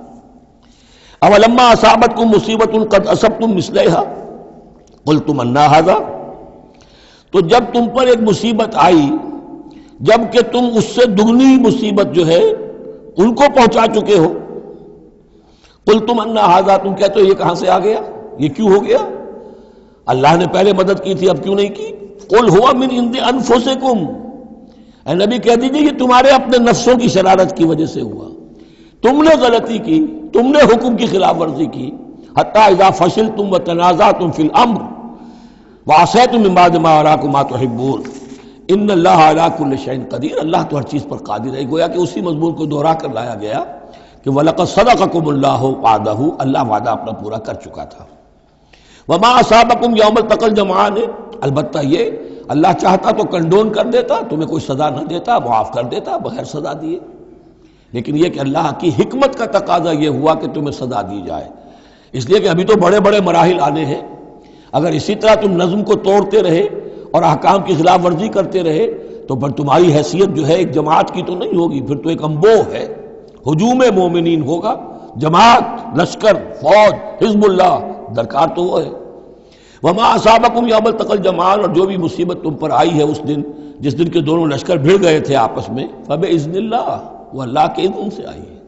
اولما اصابتکم مصیبۃ قد اصبتم مثلها قلتم انا ھذا، تو جب تم پر ایک مصیبت آئی جب کہ تم اس سے دگنی مصیبت جو ہے ان کو پہنچا چکے ہو، قلتم انا ھذا، تم کہتے ہو یہ کہاں سے آ گیا، یہ کیوں ہو گیا، اللہ نے پہلے مدد کی تھی اب کیوں نہیں کی۔ قل ہوا من عند انفسکم، اے نبی کہہ دیجیے یہ تمہارے اپنے نفسوں کی شرارت کی وجہ سے ہوا، تم نے غلطی کی، تم نے حکم کی خلاف ورزی کی۔ حتی اذا فشلتم وتنازعتم فی الامر وعصیتم من بعد ما اراکم ما تحبون ان اللہ علی کل شیء قدیر، اللہ تو ہر چیز پر قادر ہے۔ گویا کہ اسی مضمون کو دوہرا کر لایا گیا کہ وَلَقَدْ صَدَقَكُمُ اللَّهُ وَعْدَهُ، اللہ وعدہ اپنا پورا کر چکا تھا۔ وما اصابکم یوم التقى الجمعان، البتہ یہ اللہ چاہتا تو کنڈون کر دیتا، تمہیں کوئی سزا نہ دیتا، معاف کر دیتا بغیر سزا دیے، لیکن یہ کہ اللہ کی حکمت کا تقاضا یہ ہوا کہ تمہیں سزا دی جائے، اس لیے کہ ابھی تو بڑے بڑے مراحل آنے ہیں۔ اگر اسی طرح تم نظم کو توڑتے رہے اور احکام کی خلاف ورزی کرتے رہے تو پھر تمہاری حیثیت جو ہے ایک جماعت کی تو نہیں ہوگی، پھر تو ایک انبوہ ہے، ہجوم مومنین ہوگا، جماعت، لشکر، فوج، حزب اللہ درکار تو وہ ہے۔ وما اصابکم یوم التقى الجمعان، اور جو بھی مصیبت تم پر آئی ہے اس دن جس دن کے دونوں لشکر بھڑ گئے تھے آپس میں، فباذن اللہ، وہ اللہ کے اذن سے آئی ہے،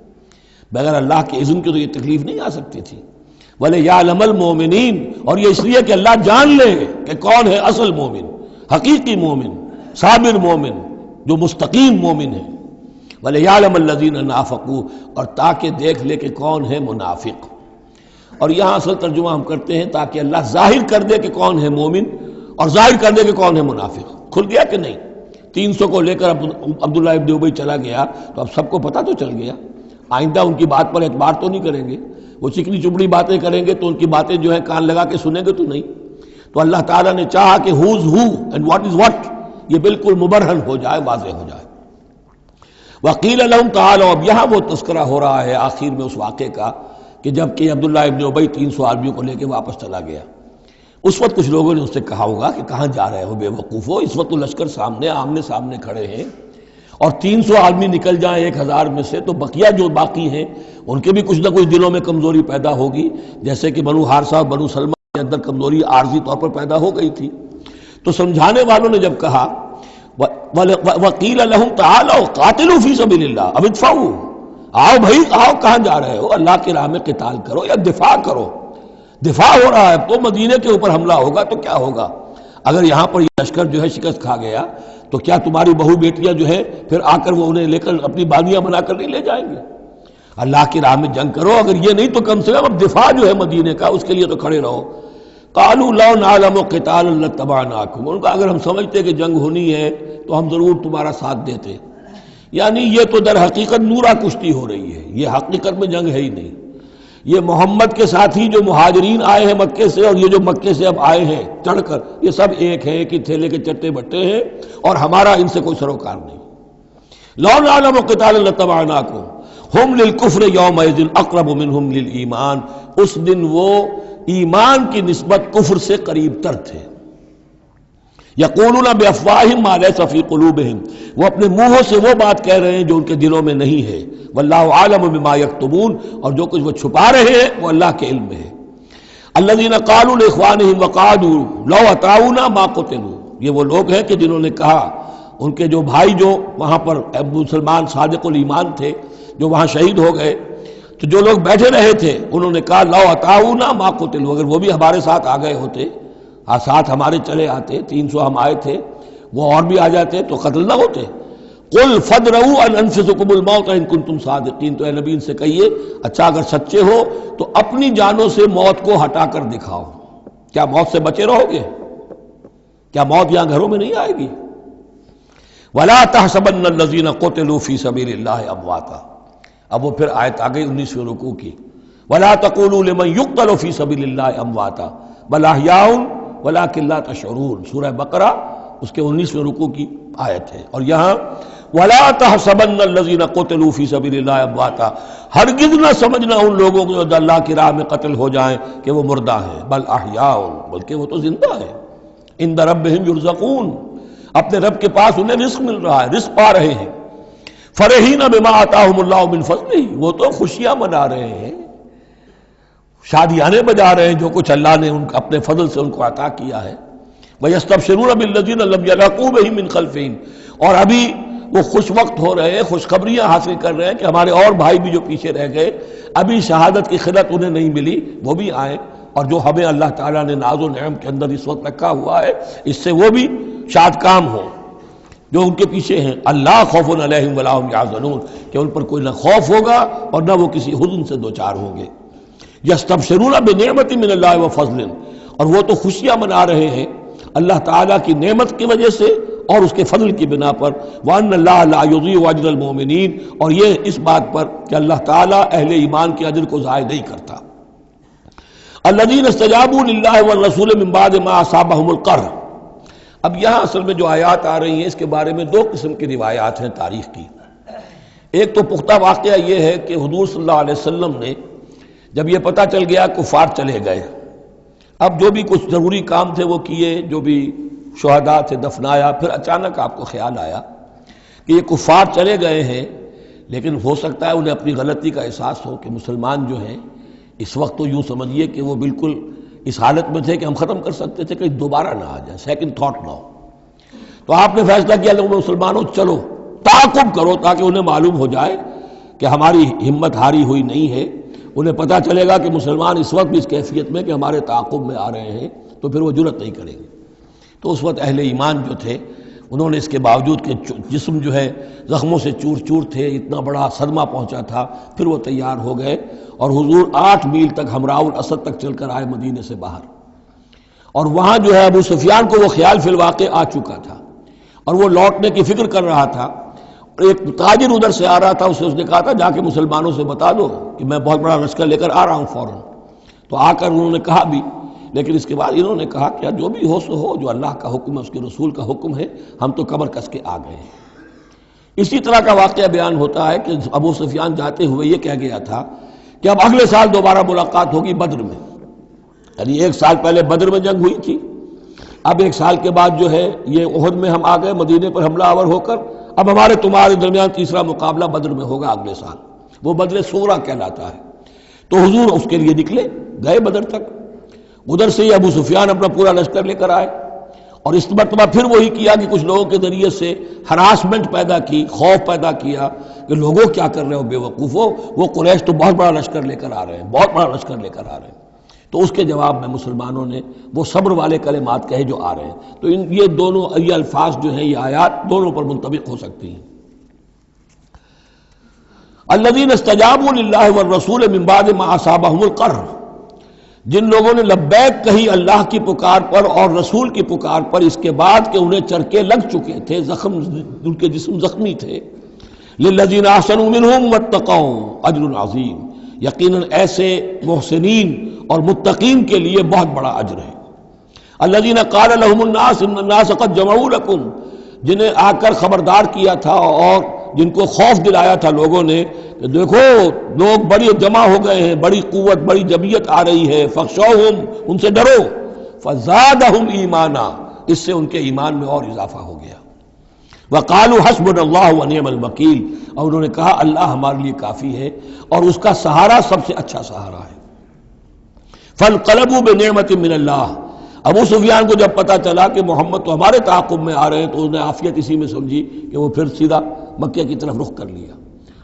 بغیر اللہ کے اذن کے تو یہ تکلیف نہیں آ سکتی تھی۔ وَلِيَعْلَمَ الْمُؤْمِنِينَ، اور یہ اس لیے کہ اللہ جان لے کہ کون ہے اصل مومن، حقیقی مومن، صابر مومن، جو مستقیم مومن ہے۔ وَلِيَعْلَمَ الَّذِينَ نَافَقُوا، اور تاکہ دیکھ لے کہ کون ہے منافق۔ اور یہاں اصل ترجمہ ہم کرتے ہیں تاکہ اللہ ظاہر کر دے کہ کون ہے مومن اور ظاہر کر دے کہ کون ہے منافق۔ کھل گیا کہ نہیں؟ 300 کو لے کر عبداللہ ابن ابی چلا گیا تو اب سب کو پتہ تو چل گیا، آئندہ ان کی بات پر اعتبار تو نہیں کریں گے، وہ چکنی چپڑی باتیں کریں گے تو ان کی باتیں جو ہیں کان لگا کے سنیں گے تو نہیں۔ تو اللہ تعالیٰ نے چاہا کہ who's who and what is what یہ بالکل مبرہن ہو جائے، واضح ہو جائے۔ وقیل لہم تعالوا، اب یہاں وہ تذکرہ ہو رہا ہے آخر میں اس واقعے کا کہ جب کہ عبداللہ ابن ابی 300 آدمیوں کو لے کے واپس چلا گیا، اس وقت کچھ لوگوں نے اس سے کہا ہوگا کہ کہاں جا رہے ہو بے وقوفو، اس وقت تو لشکر سامنے آمنے سامنے کھڑے ہیں اور 300 آدمی نکل جائیں 1000 میں سے تو بقیہ جو باقی ہیں ان کے بھی کچھ نہ کچھ دلوں میں کمزوری پیدا ہوگی، جیسے کہ بنو حارثہ بنو سلمہ کے اندر کمزوری عارضی طور پر پیدا ہو گئی تھی۔ تو سمجھانے والوں نے جب کہا وَقِيلَ لَهُمْ تَعَالَوْا قَاتِلُوا فِي سَبِيلِ اللَّهِ أَوِ ادْفَعُوا، آؤ بھائی آؤ، کہاں جا رہے ہو، اللہ کی راہ میں قتال کرو یا دفاع کرو۔ دفاع ہو رہا ہے تو مدینے کے اوپر حملہ ہوگا تو کیا ہوگا، اگر یہاں پر یہ لشکر جو ہے شکست کھا گیا تو کیا تمہاری بہو بیٹیاں جو ہے پھر آ کر وہ انہیں لے کر اپنی بانیاں بنا کر نہیں لے جائیں گے؟ اللہ کی راہ میں جنگ کرو، اگر یہ نہیں تو کم سے کم اب دفاع جو ہے مدینے کا اس کے لیے تو کھڑے رہو۔ قالوا لو نعلم قتالا لاتبعناکم، ان کا اگر ہم سمجھتے کہ جنگ ہونی ہے تو ہم ضرور تمہارا ساتھ دیتے، یعنی یہ تو در حقیقت نورا کشتی ہو رہی ہے، یہ حقیقت میں جنگ ہے ہی نہیں۔ یہ محمد کے ساتھ ہی جو مہاجرین آئے ہیں مکے سے اور یہ جو مکے سے اب آئے ہیں چڑھ کر، یہ سب ایک ہیں کہ تھیلے کے چٹے بٹے ہیں اور ہمارا ان سے کوئی سروکار نہیں۔ لو نعلم قتالا لاتبعناکم ہم للکفر یومئذ اقرب منہم للایمان، اس دن وہ ایمان کی نسبت کفر سے قریب تر تھے۔ یقولون بافواہہم ما لیس فی قلوبہم، وہ اپنے منہوں سے وہ بات کہہ رہے ہیں جو ان کے دلوں میں نہیں ہے۔ واللہ عالم بما یکتمون، اور جو کچھ وہ چھپا رہے ہیں وہ اللہ کے علم میں ہے۔ الذین قالوا لاخوانہم وقعدوا لو اطاعونا ما قتلوا، یہ وہ لوگ ہیں کہ جنہوں نے کہا، ان کے جو بھائی جو وہاں پر مسلمان صادق الایمان تھے جو وہاں شہید ہو گئے، تو جو لوگ بیٹھے رہے تھے انہوں نے کہا لو اطاعونا ما قتلوا، اگر وہ بھی ہمارے ساتھ آ گئے ہوتے، ساتھ ہمارے چلے آتے، 300 ہم آئے تھے، وہ اور بھی آ جاتے تو قتل نہ ہوتے۔ قل فادرؤوا عن انفسکم الموت ان کنتم صادقین، تو اے نبی ان سے کہیے اچھا اگر سچے ہو تو اپنی جانوں سے موت کو ہٹا کر دکھاؤ، کیا موت سے بچے رہو گے؟ کیا موت یہاں گھروں میں نہیں آئے گی؟ ولا تحسبن الذین قتلوا فی سبیل اللہ امواتا، اب وہ پھر آیت آ گئی 19ویں رکوع کی، ولا تقولوا لمن يقتل فی سبیل اللہ امواتا بل احیاء ولکن لا تشعرون، سورہ بقرہ اس کے 19ویں رکوع کی آیت ہے۔ اور یہاں ولا تحسبن الذین قتلوا فی سبیل اللہ امواتا، ہرگز نہ سمجھنا ان لوگوں کو جو اللہ کی راہ میں قتل ہو جائیں کہ وہ مردہ ہیں، بل احیاء، بلکہ وہ تو زندہ ہیں، عند ربہم یرزقون، اپنے رب کے پاس انہیں رزق مل رہا ہے، رزق پا رہے ہیں۔ فرحین بما آتاہم اللہ من فضلہ، وہ تو خوشیاں منا رہے ہیں، شادیانے بجا رہے ہیں جو کچھ اللہ نے اپنے فضل سے ان کو عطا کیا ہے۔ وَيَسْتَبْشِرُونَ بِالَّذِينَ لَمْ يَلْحَقُوا بِهِم مِّن خَلْفِهِمْ، اور ابھی وہ خوش وقت ہو رہے ہیں، خوشخبریاں حاصل کر رہے ہیں کہ ہمارے اور بھائی بھی جو پیچھے رہ گئے، ابھی شہادت کی خلت انہیں نہیں ملی، وہ بھی آئیں، اور جو ہمیں اللہ تعالیٰ نے ناز و نعم کے اندر اس وقت رکھا ہوا ہے اس سے وہ بھی شاد کام ہوں جو ان کے پیچھے ہیں۔ اللہ خوف علیہم ولا هم یحزنون، کہ ان پر کوئی نہ خوف ہوگا اور نہ وہ کسی حزن سے دوچار ہوں گے۔ یستبشرون بنعمت من اللہ وفضل، اور وہ تو خوشیاں منا رہے ہیں اللہ تعالیٰ کی نعمت کی وجہ سے اور اس کے فضل کی بنا پر، وَأَنَّ اللَّهَ لَا يُضِيعُ أَجْرَ الْمُؤْمِنِينَ، اور یہ اس بات پر کہ اللہ تعالیٰ اہل ایمان کے اجر کو ضائع نہیں کرتا۔ الذین استجابوا للہ والرسول من بعد ما اصابهم القرح، اب یہاں اصل میں جو آیات آ رہی ہیں اس کے بارے میں دو قسم کی روایات ہیں تاریخ کی۔ ایک تو پختہ واقعہ یہ ہے کہ حضور صلی اللہ علیہ وسلم نے جب یہ پتہ چل گیا کفار چلے گئے، اب جو بھی کچھ ضروری کام تھے وہ کیے، جو بھی شہداء تھے دفنایا، پھر اچانک آپ کو خیال آیا کہ یہ کفار چلے گئے ہیں، لیکن ہو سکتا ہے انہیں اپنی غلطی کا احساس ہو کہ مسلمان جو ہیں اس وقت تو یوں سمجھیے کہ وہ بالکل اس حالت میں تھے کہ ہم ختم کر سکتے تھے کہ دوبارہ نہ آ جائے، سیکنڈ تھاٹ نہ ہو۔ تو آپ نے فیصلہ کیا کہ مسلمانوں چلو تعاقب کرو تاکہ انہیں معلوم ہو جائے کہ ہماری ہمت ہاری ہوئی نہیں ہے، انہیں پتہ چلے گا کہ مسلمان اس وقت بھی اس کیفیت میں کہ ہمارے تعاقب میں آ رہے ہیں، تو پھر وہ جرأت نہیں کریں گے۔ تو اس وقت اہل ایمان جو تھے انہوں نے اس کے باوجود کہ جسم جو ہے زخموں سے چور چور تھے، اتنا بڑا صدمہ پہنچا تھا، پھر وہ تیار ہو گئے اور حضور 8 میل تک ہمراہ الاسد تک چل کر آئے مدینے سے باہر، اور وہاں جو ہے ابو سفیان کو وہ خیال فی الواقع آ چکا تھا اور وہ لوٹنے کی فکر کر رہا تھا۔ ایک تاجر ادھر سے آ رہا تھا، اس نے کہا تھا جا کے مسلمانوں سے بتا دو کہ میں بہت بڑا لشکر لے کر آ رہا ہوں فوراً۔ تو آ کر انہوں نے کہا بھی، لیکن اس کے بعد انہوں نے کہا کہ جو بھی ہو سو ہو، جو اللہ کا حکم ہے اس کے رسول کا حکم ہے، ہم تو کمر کس کے آ گئے ہیں۔ اسی طرح کا واقعہ بیان ہوتا ہے کہ ابو سفیان جاتے ہوئے یہ کہہ گیا تھا کہ اب اگلے سال دوبارہ ملاقات ہوگی بدر میں، یعنی 1 سال پہلے بدر میں جنگ ہوئی تھی، اب 1 سال کے بعد جو ہے یہ احد میں ہم آ گئے مدینے پر حملہ آور ہو کر، اب ہمارے تمہارے درمیان تیسرا مقابلہ بدر میں ہوگا اگلے سال، وہ بدر صغریٰ کہلاتا ہے۔ تو حضور اس کے لیے نکلے، گئے بدر تک، ادھر سے ہی ابو سفیان اپنا پورا لشکر لے کر آئے، اور اس مرتبہ پھر وہی کیا کہ کچھ لوگوں کے ذریعے سے ہراسمنٹ پیدا کی، خوف پیدا کیا کہ لوگوں کیا کر رہے ہو بے وقوفو، وہ قریش تو بہت بڑا لشکر لے کر آ رہے ہیں، بہت بڑا لشکر لے کر آ رہے ہیں۔ تو اس کے جواب میں مسلمانوں نے وہ صبر والے کلمات کہے جو آ رہے ہیں۔ تو یہ دونوں یہ الفاظ جو ہیں، یہ آیات دونوں پر منطبق ہو سکتی ہیں۔ الذین استجابوا للہ والرسول من بعد ما اصابهم القرح، جن لوگوں نے لبیک کہی اللہ کی پکار پر اور رسول کی پکار پر اس کے بعد کہ انہیں چرکے لگ چکے تھے، زخم ان کے جسم زخمی تھے۔ للذین احسنوا منہم واتقوا اجر عظیم، یقیناً ایسے محسنین اور متقین کے لیے بہت بڑا اجر ہے۔ الذین قال لهم الناس ان الناس قد جمعوا لكم، جنہیں آ کر خبردار کیا تھا اور جن کو خوف دلایا تھا لوگوں نے کہ دیکھو لوگ بڑی جمع ہو گئے ہیں، بڑی قوت بڑی جمعیت آ رہی ہے، فخشوہم، ان سے ڈرو، فزادہم ایمانا، اس سے ان کے ایمان میں اور اضافہ ہو گیا۔ وقالوا حسبنا اللہ ونعم الوکیل، اور انہوں نے کہا اللہ ہمارے لیے کافی ہے اور اس کا سہارا سب سے اچھا سہارا ہے۔ فانقلبوا بنعمت من اللہ، ابو سفیان کو جب پتا چلا کہ محمد تو ہمارے تعاقب میں آ رہے ہیں تو انہوں نے عافیت اسی میں سمجھی کہ وہ پھر سیدھا مکہ کی طرف رخ کر لیا،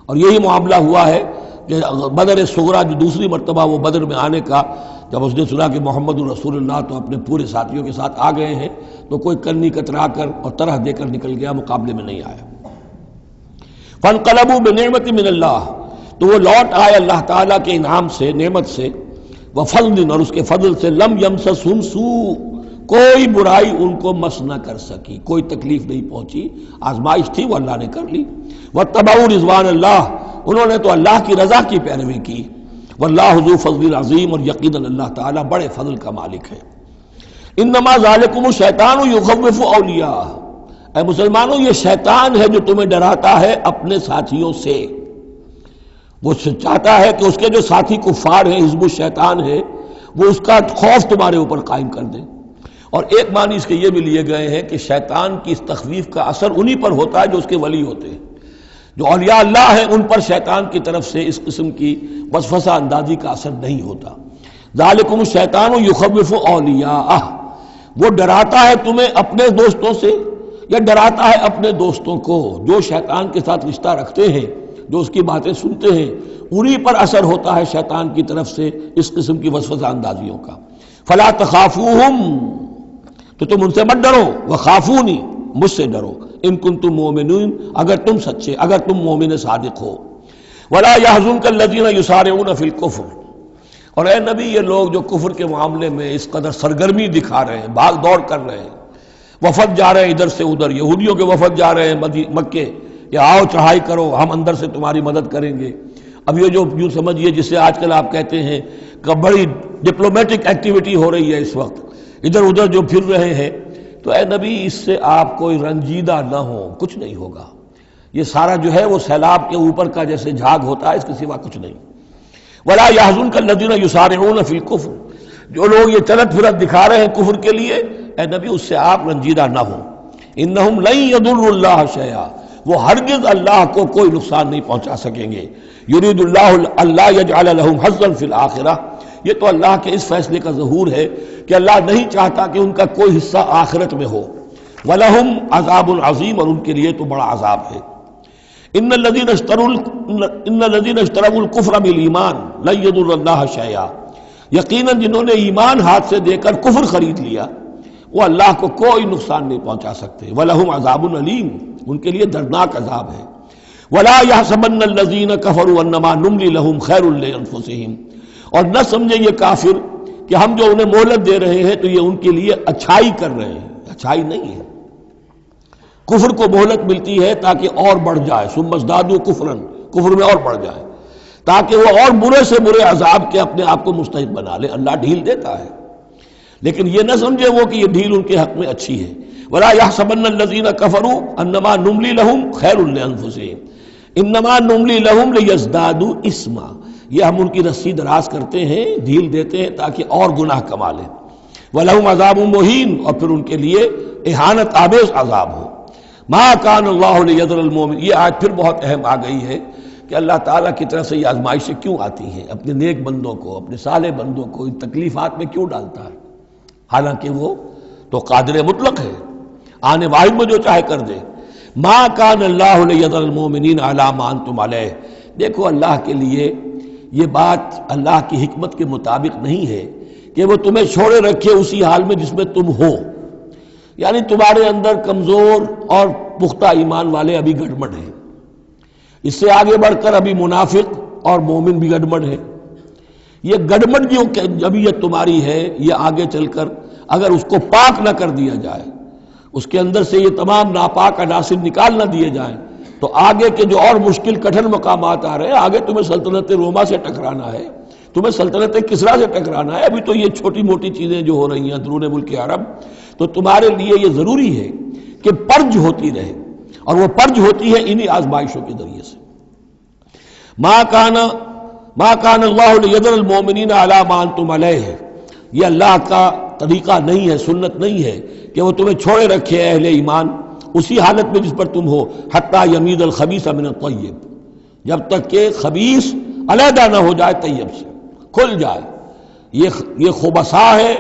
اور یہی معاملہ ہوا ہے کہ بدر صغریٰ جو دوسری مرتبہ وہ بدر میں آنے کا، جب اس نے سنا کہ محمد رسول اللہ تو اپنے پورے ساتھیوں کے ساتھ آ گئے ہیں، تو کوئی کنی کترا کر اور طرح دے کر نکل گیا، مقابلے میں نہیں آیا۔ فانقلبوا بنعمت من اللہ، تو وہ لوٹ آئے اللہ تعالیٰ کے انعام سے، نعمت سے، وفضل، اور اس کے فضل سے، لم یمسسہم سوء، کوئی برائی ان کو مس نہ کر سکی، کوئی تکلیف نہیں پہنچی، آزمائش تھی وہ اللہ نے کر لی۔ واتبعوا رضوان اللہ، انہوں نے تو اللہ کی رضا کی پیروی کی۔ واللہ ذو فضل عظیم، اور یقیناً اللہ تعالیٰ بڑے فضل کا مالک ہے۔ انما ذالکم الشیطان یخوف اولیاء، اے مسلمانوں یہ شیطان ہے جو تمہیں ڈراتا ہے اپنے ساتھیوں سے، وہ چاہتا ہے کہ اس کے جو ساتھی کفار ہیں، حزب الشیطان ہے، وہ اس کا خوف تمہارے اوپر قائم کر دیں۔ اور ایک معنی اس کے یہ بھی لیے گئے ہیں کہ شیطان کی اس تخویف کا اثر انہی پر ہوتا ہے جو اس کے ولی ہوتے ہیں. جو اولیاء اللہ ہیں ان پر شیطان کی طرف سے اس قسم کی وسوسہ اندازی کا اثر نہیں ہوتا. ذالکم الشیطان یخوف اولیاءہ، وہ ڈراتا ہے تمہیں اپنے دوستوں سے یا ڈراتا ہے اپنے دوستوں کو. جو شیطان کے ساتھ رشتہ رکھتے ہیں، جو اس کی باتیں سنتے ہیں، انہی پر اثر ہوتا ہے شیطان کی طرف سے اس قسم کی وسوسہ اندازیوں کا. فلا تخافوہم، تو تم ان سے مت ڈرو، وخافونی، مجھ سے ڈرو، ان کنتم مؤمنین، اگر تم سچے، اگر تم مومن صادق ہو. ولا يحزنك الذين يسارعون في الكفر، اور اے نبی یہ لوگ جو کفر کے معاملے میں اس قدر سرگرمی دکھا رہے ہیں، بھاگ دوڑ کر رہے ہیں، وفد جا رہے ہیں ادھر سے ادھر، یہودیوں کے وفد جا رہے ہیں مکے کہ آؤ چڑھائی کرو، ہم اندر سے تمہاری مدد کریں گے. اب یہ جو یوں سمجھیے جسے آج کل آپ کہتے ہیں کہ بڑی ڈپلومیٹک ایکٹیویٹی ہو رہی ہے اس وقت، ادھر ادھر جو پھر رہے ہیں، تو اے نبی اس سے آپ کوئی رنجیدہ نہ ہو، کچھ نہیں ہوگا. یہ سارا جو ہے وہ سیلاب کے اوپر کا جیسے جھاگ ہوتا ہے، اس کے سوا کچھ نہیں. ولا يحزنك الذين يسارعون في الكفر، جو لوگ یہ چلت پھرت دکھا رہے ہیں کفر کے لیے، اے نبی اس سے آپ رنجیدہ نہ ہوں. انہم لن يضروا الله شيئا، وہ ہرگز اللہ کو کوئی نقصان نہیں پہنچا سکیں گے. یرید اللہ اللہ یجعل لهم حظا فی الآخرہ، یہ تو اللہ کے اس فیصلے کا ظہور ہے کہ اللہ نہیں چاہتا کہ ان کا کوئی حصہ آخرت میں ہو. وَلَهُمْ عَذَابٌ عَظِيمٌ، اور ان کے لیے تو بڑا عذاب ہے. ان الذين اشتروا الكفر بالایمان لن يضر الله شيئا، یقیناً جنہوں نے ایمان ہاتھ سے دے کر کفر خرید لیا وہ اللہ کو کوئی نقصان نہیں پہنچا سکتے. وَلَهُمْ عَذَابٌ أَلِيمٌ، ان کے لیے دردناک عذاب ہے. وَلَا يَحْسَبَنَّ الَّذِينَ كَفَرُوا أَنَّمَا نُمْلِي لَهُمْ خَيْرٌ لِأَنفُسِهِمْ، اور نہ سمجھے یہ کافر کہ ہم جو انہیں مہلت دے رہے ہیں تو یہ ان کے لیے اچھائی کر رہے ہیں. اچھائی نہیں ہے، کفر کو مہلت ملتی ہے تاکہ اور بڑھ جائے، ثم ازدادوا کفرا، کفر میں اور بڑھ جائے، تاکہ وہ اور برے سے برے عذاب کے اپنے آپ کو مستحق بنا لے. اللہ ڈھیل دیتا ہے، لیکن یہ نہ سمجھے وہ کہ یہ ڈھیل ان کے حق میں اچھی ہے. ولا يحسبن الذين كفروا انما نملي لهم خير لانفسهم انما نملي لهم ليزدادوا اثما، یہ ہم ان کی رسی دراز کرتے ہیں، ڈھیل دیتے ہیں تاکہ اور گناہ کما لیں. وَلَهُمْ عَذَابٌ مُهِينٌ، اور پھر ان کے لیے اہانت آمیز عذاب ہو. ما كان الله ليذر المؤمن، یہ آج پھر بہت اہم آ گئی ہے کہ اللہ تعالیٰ کی طرف سے یہ آزمائشیں کیوں آتی ہیں، اپنے نیک بندوں کو، اپنے صالح بندوں کو ان تکلیفات میں کیوں ڈالتا ہے، حالانکہ وہ تو قادر مطلق ہے، آنے واحد میں جو چاہے کر دے. ما كان الله ليذر المؤمنين على ما انتم عليه، دیکھو اللہ کے لیے یہ بات اللہ کی حکمت کے مطابق نہیں ہے کہ وہ تمہیں چھوڑے رکھے اسی حال میں جس میں تم ہو. یعنی تمہارے اندر کمزور اور پختہ ایمان والے ابھی گڑبڑ ہیں، اس سے آگے بڑھ کر ابھی منافق اور مومن بھی گڑبڑ ہے. یہ گڑبڑ جو جبیت تمہاری ہے، یہ آگے چل کر اگر اس کو پاک نہ کر دیا جائے، اس کے اندر سے یہ تمام ناپاک عناصر نکال نہ دیے جائیں، تو آگے کے جو اور مشکل کٹھن مقامات آ رہے ہیں، آگے تمہیں سلطنت روما سے ٹکرانا ہے، تمہیں سلطنت کسریٰ سے ٹکرانا ہے. ابھی تو یہ چھوٹی موٹی چیزیں جو ہو رہی ہیں اندرون ملک عرب، تو تمہارے لیے یہ ضروری ہے کہ پرج ہوتی رہے، اور وہ پرج ہوتی ہے انہی آزمائشوں کے ذریعے سے. ما کان اللہ لیذر المؤمنین علی ما انتم علیہ، یہ اللہ کا طریقہ نہیں ہے، سنت نہیں ہے کہ وہ تمہیں چھوڑے رکھے اہل ایمان اسی حالت میں جس پر تم ہو، حتی یمیز الخبیث من الطیب، جب تک کہ خبیث علیحدہ نہ ہو جائے طیب سے، کھل جائے. یہ خبثاء ہے،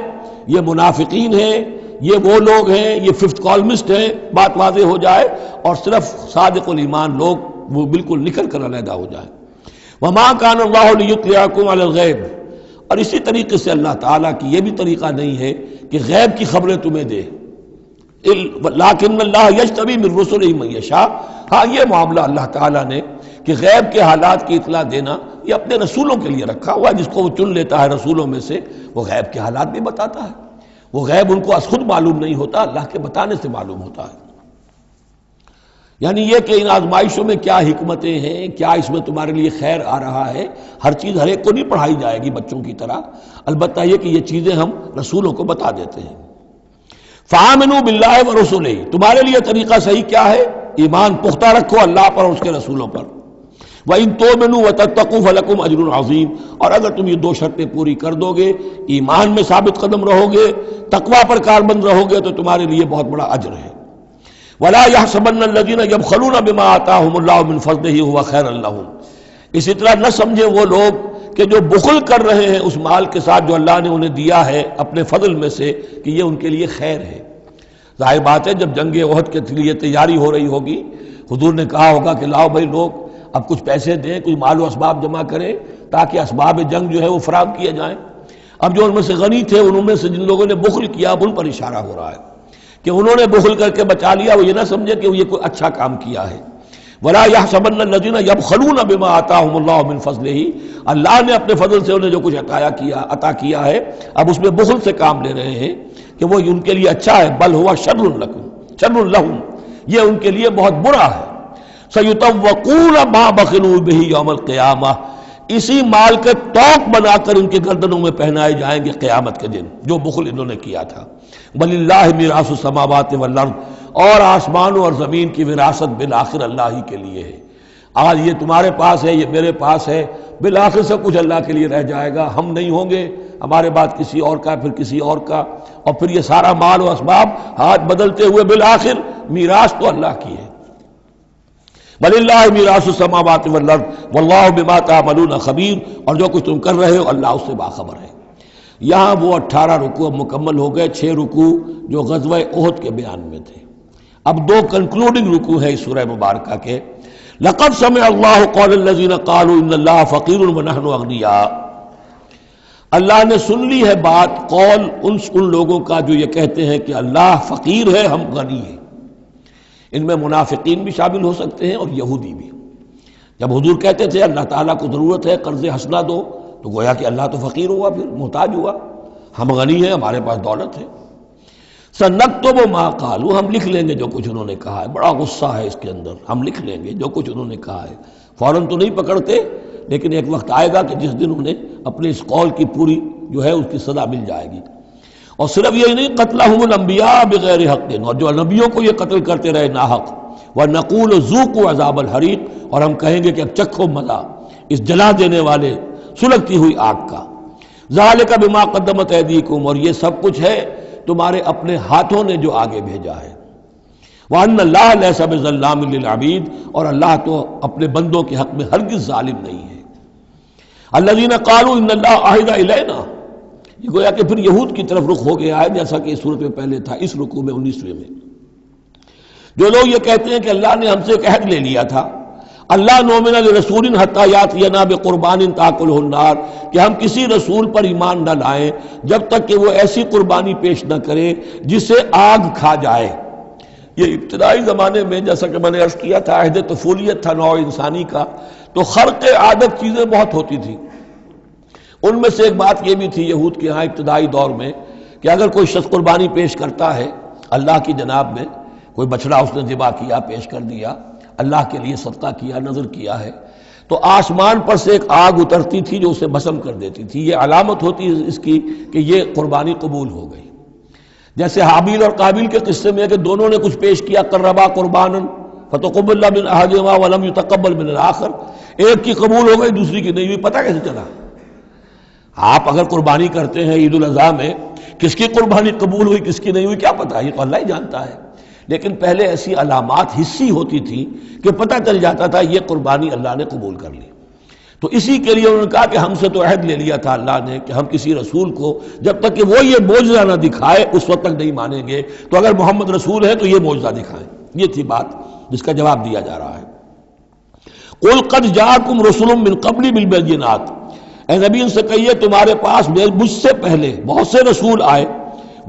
یہ منافقین ہیں، یہ وہ لوگ ہیں، یہ ففتھ کالمسٹ ہیں، بات واضح ہو جائے، اور صرف صادق الایمان لوگ وہ بالکل نکل کر علیحدہ ہو جائے. وما کان اللہ لیطلعکم علی الغیب، اور اسی طریقے سے اللہ تعالیٰ کی یہ بھی طریقہ نہیں ہے کہ غیب کی خبریں تمہیں دے. لیکن اللہ یجتبی من رسلہ من یشاء، ہاں یہ معاملہ اللہ تعالیٰ نے کہ غیب کے حالات کی اطلاع دینا یہ اپنے رسولوں کے لیے رکھا ہوا ہے. جس کو وہ چن لیتا ہے رسولوں میں سے، وہ غیب کے حالات بھی بتاتا ہے. وہ غیب ان کو از خود معلوم نہیں ہوتا، اللہ کے بتانے سے معلوم ہوتا ہے. یعنی یہ کہ ان آزمائشوں میں کیا حکمتیں ہیں، کیا اس میں تمہارے لیے خیر آ رہا ہے، ہر چیز ہر ایک کو نہیں پڑھائی جائے گی بچوں کی طرح، البتہ یہ کہ یہ چیزیں ہم رسولوں کو بتا دیتے ہیں. فآمنوا باللہ ورسلہ، تمہارے لیے طریقہ صحیح کیا ہے؟ ایمان پختہ رکھو اللہ پر اور اس کے رسولوں پر. وَإِن تُؤْمِنُوا وَتَتَّقُوا فَلَكُمْ أَجْرٌ عَظِيمٌ، اور اگر تم یہ دو شرطیں پوری کر دو گے، ایمان میں ثابت قدم رہو گے، تقوی پر کاربند رہو گے، تو تمہارے لیے بہت بڑا اجر ہے۔ وَلَا يَحْسَبَنَّ الَّذِينَ يَبْخَلُونَ بِمَا آتَاهُمُ اللَّهُ مِنْ فَضْلِهِ هُوَ خَيْرًا لَّهُمْ، اسی طرح نہ سمجھے وہ لوگ کہ جو بخل کر رہے ہیں اس مال کے ساتھ جو اللہ نے انہیں دیا ہے اپنے فضل میں سے، کہ یہ ان کے لیے خیر ہے۔ ظاہر بات ہے جب جنگ احد کے لیے تیاری ہو رہی ہوگی، حضور نے کہا ہوگا کہ لاؤ بھائی لوگ اب کچھ پیسے دیں، کچھ مال و اسباب جمع کریں تاکہ اسباب جنگ جو ہے وہ فراہم کیے جائیں۔ اب جو ان میں سے غنی تھے، ان میں سے جن لوگوں نے بخل کیا، اب ان پر اشارہ ہو رہا ہے کہ انہوں نے بخل کر کے بچا لیا، وہ یہ نہ سمجھے کہ یہ کوئی اچھا کام کیا ہے۔ وَلَا يَحْسَبَنَّ الَّذِينَ يَبْخَلُونَ بِمَا آتَاهُمُ اللَّهُ مِنْ فَضْلِهِ، اللہ نے اپنے فضل سے انہیں جو کچھ عطا کیا ہے، اب اس میں بخل سے کام لے رہے ہیں کہ وہ ان کے لیے اچھا ہے، بل ہوا شر لہم، یہ ان کے لیے بہت برا ہے۔ سَيُطَوَّقُونَ مَا بَخِلُوا بِهِ يَوْمَ الْقِيَامَةِ، اسی مال کے توق بنا کر ان کے گردنوں میں پہنائے جائیں گے قیامت کے دن، جو بخل انہوں نے کیا تھا۔ وَلِلَّهِ مِيرَاثُ السَّمَاوَاتِ وَالْأَرْضِ، اور آسمانوں اور زمین کی وراثت بالآخر اللہ ہی کے لیے ہے۔ آج یہ تمہارے پاس ہے، یہ میرے پاس ہے، بالآخر سب کچھ اللہ کے لیے رہ جائے گا، ہم نہیں ہوں گے، ہمارے بعد کسی اور کا، پھر کسی اور کا، اور پھر یہ سارا مال و اسباب ہاتھ بدلتے ہوئے بالآخر میراث تو اللہ کی ہے۔ وَلِلَّهِ مِيرَاثُ السَّمَاوَاتِ وَالْأَرْضِ وَاللَّهُ بِمَا تَعْمَلُونَ خَبِيرٌ، اور جو کچھ تم کر رہے ہو اللہ اس سے باخبر ہے۔ یہاں وہ 18 رکوع مکمل ہو گئے، 6 رکوع جو غزوہ احد کے بیان میں تھے۔ اب 2 کنکلوڈنگ رکوع ہے اس سورہ مبارکہ کے۔ لَقَدْ سَمِعَ اللَّهُ قَوْلَ الَّذِينَ قَالُوا إِنَّ اللَّهَ فَقِيرٌ وَنَحْنُ أَغْنِيَاءُ، اللہ نے سن لی ہے بات، قول ان لوگوں کا جو یہ کہتے ہیں کہ اللہ فقیر ہے، ہم غنی ہیں۔ ان میں منافقین بھی شامل ہو سکتے ہیں اور یہودی بھی۔ جب حضور کہتے تھے اللہ تعالیٰ کو ضرورت ہے قرض حسنہ دو، تو گویا کہ اللہ تو فقیر ہوا، پھر محتاج ہوا، ہم غنی ہیں، ہمارے پاس دولت ہے۔ سَنَكْتُبُ مَا قَالُوا، ہم لکھ لیں گے جو کچھ انہوں نے کہا ہے۔ بڑا غصہ ہے اس کے اندر، ہم لکھ لیں گے جو کچھ انہوں نے کہا ہے۔ فوراً تو نہیں پکڑتے، لیکن ایک وقت آئے گا کہ جس دن انہیں اپنے اس قول کی پوری جو ہے اس کی سزا مل جائے گی۔ اور صرف یہی نہیں، قتلہم الانبیاء بغیر حق، اور جو نبیوں کو یہ قتل کرتے رہے ناحق، وَنَقُولُ ذُوقُوا عَذَابَ الْحَرِيقِ، اور ہم کہیں گے کہ اب چکھو مزہ اس جلا دینے والے سلگتی ہوئی آگ کا۔ ذَلِكَ بِمَا قَدَّمَتْ أَيْدِيكُمْ، اور یہ سب کچھ ہے تمہارے اپنے ہاتھوں نے جو آگے بھیجا ہے۔ وَأَنَّ اللَّهَ لَيْسَ بِظَلَّامٍ لِّلْعَبِيدِ، اور اللہ تو اپنے بندوں کے حق میں ہرگز ظالم نہیں ہے۔ الَّذِينَ قَالُوا إِنَّ اللَّهَ عَهِدَ إِلَيْنَا، یہ گویا کہ پھر یہود کی طرف رخ ہو گیا ہے، جیسا کہ اس صورت میں پہلے تھا، اس رکوع میں 19ویں میں۔ جو لوگ یہ کہتے ہیں کہ اللہ نے ہم سے ایک عہد لے لیا تھا، اللہ نؤمن لرسول حتی یاتینا بقربان تاکلہ النار، کہ ہم کسی رسول پر ایمان نہ لائیں جب تک کہ وہ ایسی قربانی پیش نہ کرے جسے آگ کھا جائے۔ یہ ابتدائی زمانے میں جیسا کہ میں نے عرض کیا تھا، عہد طفولیت تھا نوع انسانی کا، تو خرق عادت چیزیں بہت ہوتی تھی۔ ان میں سے ایک بات یہ بھی تھی یہود کے ہاں ابتدائی دور میں کہ اگر کوئی شخص قربانی پیش کرتا ہے اللہ کی جناب میں، کوئی بچڑا اس نے ذبح کیا، پیش کر دیا، اللہ کے لیے صدقہ کیا، نذر کیا ہے، تو آسمان پر سے ایک آگ اترتی تھی جو اسے بھسم کر دیتی تھی۔ یہ علامت ہوتی ہے اس کی کہ یہ قربانی قبول ہو گئی۔ جیسے حابیل اور قابیل کے قصے میں ہے کہ دونوں نے کچھ پیش کیا، قربا قربانا فتقبل من احدہما ولم یتقبل من الآخر، ایک کی قبول ہو گئی دوسری کی نہیں ہوئی۔ پتہ کیسے چلا؟ آپ اگر قربانی کرتے ہیں عید الاضحیٰ میں، کس کی قربانی قبول ہوئی کس کی نہیں ہوئی کیا پتہ، یہ تو اللہ ہی جانتا ہے۔ لیکن پہلے ایسی علامات حسی ہوتی تھی کہ پتہ چل جاتا تھا یہ قربانی اللہ نے قبول کر لی۔ تو اسی کے لیے انہوں نے کہا کہ ہم سے تو عہد لے لیا تھا اللہ نے کہ ہم کسی رسول کو جب تک کہ وہ یہ معجزہ نہ دکھائے اس وقت تک نہیں مانیں گے، تو اگر محمد رسول ہے تو یہ معجزہ دکھائیں۔ یہ تھی بات جس کا جواب دیا جا رہا ہے۔ قُلْ قَدْ جَاءَكُمْ رُسُلٌ مِّن قَبْلِ بِالْبَيِّنَاتِ، اے نبی ان سے کہیے تمہارے پاس مجھ سے پہلے بہت سے رسول آئے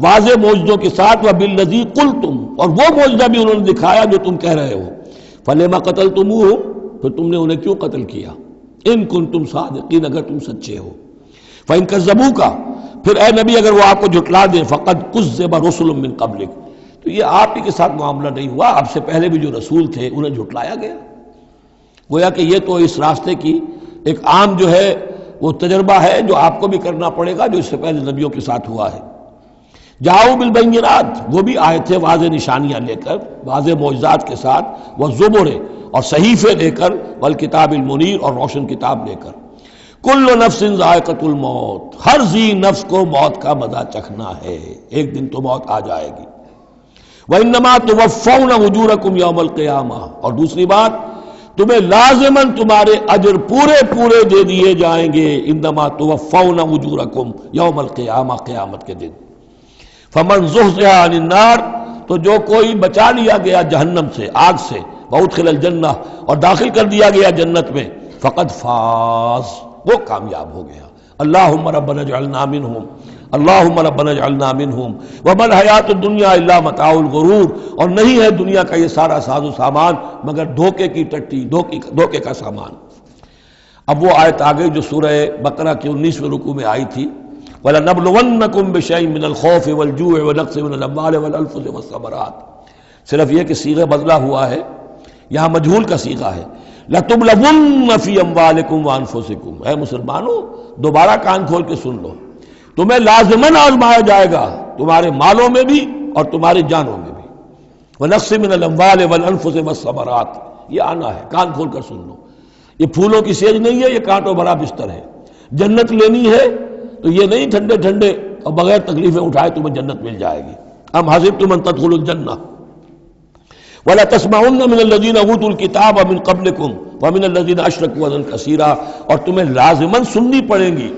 واضح معجزوں کے ساتھ، وَبِالَّذِي قُلْتُمْ، اور وہ معجزہ بھی انہوں نے دکھایا جو تم کہہ رہے ہو۔ فَلِمَ قَتَلْتُمُوهُمْ، پھر تم نے انہیں کیوں قتل کیا؟ ان کنتم صادقین، اگر تم سچے ہو۔ فَإِن كَذَّبُوكَ، پھر اے نبی اگر وہ آپ کو جھٹلا دیں، فَقَدْ كُذِّبَ رُسُلٌ مِّن قَبْلِكَ، تو یہ آپ ہی کے ساتھ معاملہ نہیں ہوا، آپ سے پہلے بھی جو رسول تھے انہیں جھٹلایا گیا۔ گویا کہ یہ تو اس راستے کی ایک عام جو ہے وہ تجربہ ہے جو آپ کو بھی کرنا پڑے گا جو اس سے پہلے نبیوں کے ساتھ ہوا ہے۔ جاؤ بالبینات، وہ بھی آئے تھے واضح نشانیاں لے کر، واضح معجزات کے ساتھ، والزبر، اور صحیفے لے کر، والکتاب المنیر، اور روشن کتاب لے کر۔ کل نفس ذائقۃ الموت، ہر ذی نفس کو موت کا مزہ چکھنا ہے، ایک دن تو موت آ جائے گی۔ وَإِنَّمَا تُوَفَّوْنَ أُجُورَكُمْ يَوْمَ الْقِيَامَةِ، اور دوسری بات، تمہیں لازماً تمہارے اجر پورے پورے دے دیے جائیں گے۔ انما توفون اجورکم یوم القیامہ، قیامت کے دن۔ فمن زحزح عن النار، تو جو کوئی بچا لیا گیا جہنم سے، آگ سے، وادخل الجنہ، اور داخل کر دیا گیا جنت میں، فقد فاز، وہ کامیاب ہو گیا۔ اللہم ربنا اجعلنا منہم، اللہم ربنا اجعلنا منہم، وما الحیات الدنیا الا متاع الغرور، اور نہیں ہے دنیا کا یہ سارا ساز و سامان مگر دھوکے کی ٹٹی، دھوکے کا سامان۔ اب وہ آیت آ گئی جو سورہ بقرہ کے 19ویں رکوع میں آئی تھی، وَلَنَبْلُوَنَّكُمْ بِشَيْءٍ مِّنَ الْخَوْفِ وَالْجُوعِ وَنَقْصٍ مِّنَ الْأَمْوَالِ وَالْأَنفُسِ وَالثَّمَرَاتِ، صرف یہ کہ صیغہ بدلا ہوا ہے، یہاں مجہول کا صیغہ ہے۔ لَتُبْلَوُنَّ فِي أَمْوَالِكُمْ وَأَنفُسِكُمْ، اے مسلمانوں دوبارہ کان کھول کے سن لو، تمہیں لازماً آزمایا جائے گا، تمہارے مالوں میں بھی اور تمہاری جانوں میں بھی۔ وَنَقْصٍ مِّنَ الْأَمْوَالِ وَالْأَنفُسِ وَالثَّمَرَاتِ، یہ آنا ہے، کان کھول کر سن لو۔ یہ پھولوں کی سیج نہیں ہے، یہ کانٹوں بھرا بستر ہے۔ جنت لینی ہے تو یہ نہیں ٹھنڈے ٹھنڈے اور بغیر تکلیفیں اٹھائے تمہیں جنت مل جائے گی۔ ام حسبتم ان تدخلوا الجنہ ولا تسمعن من الذين اوتوا الكتاب من قبلكم ومن الذين اشركوا اذى كثيرا، اور تمہیں لازماً سننی پڑیں گی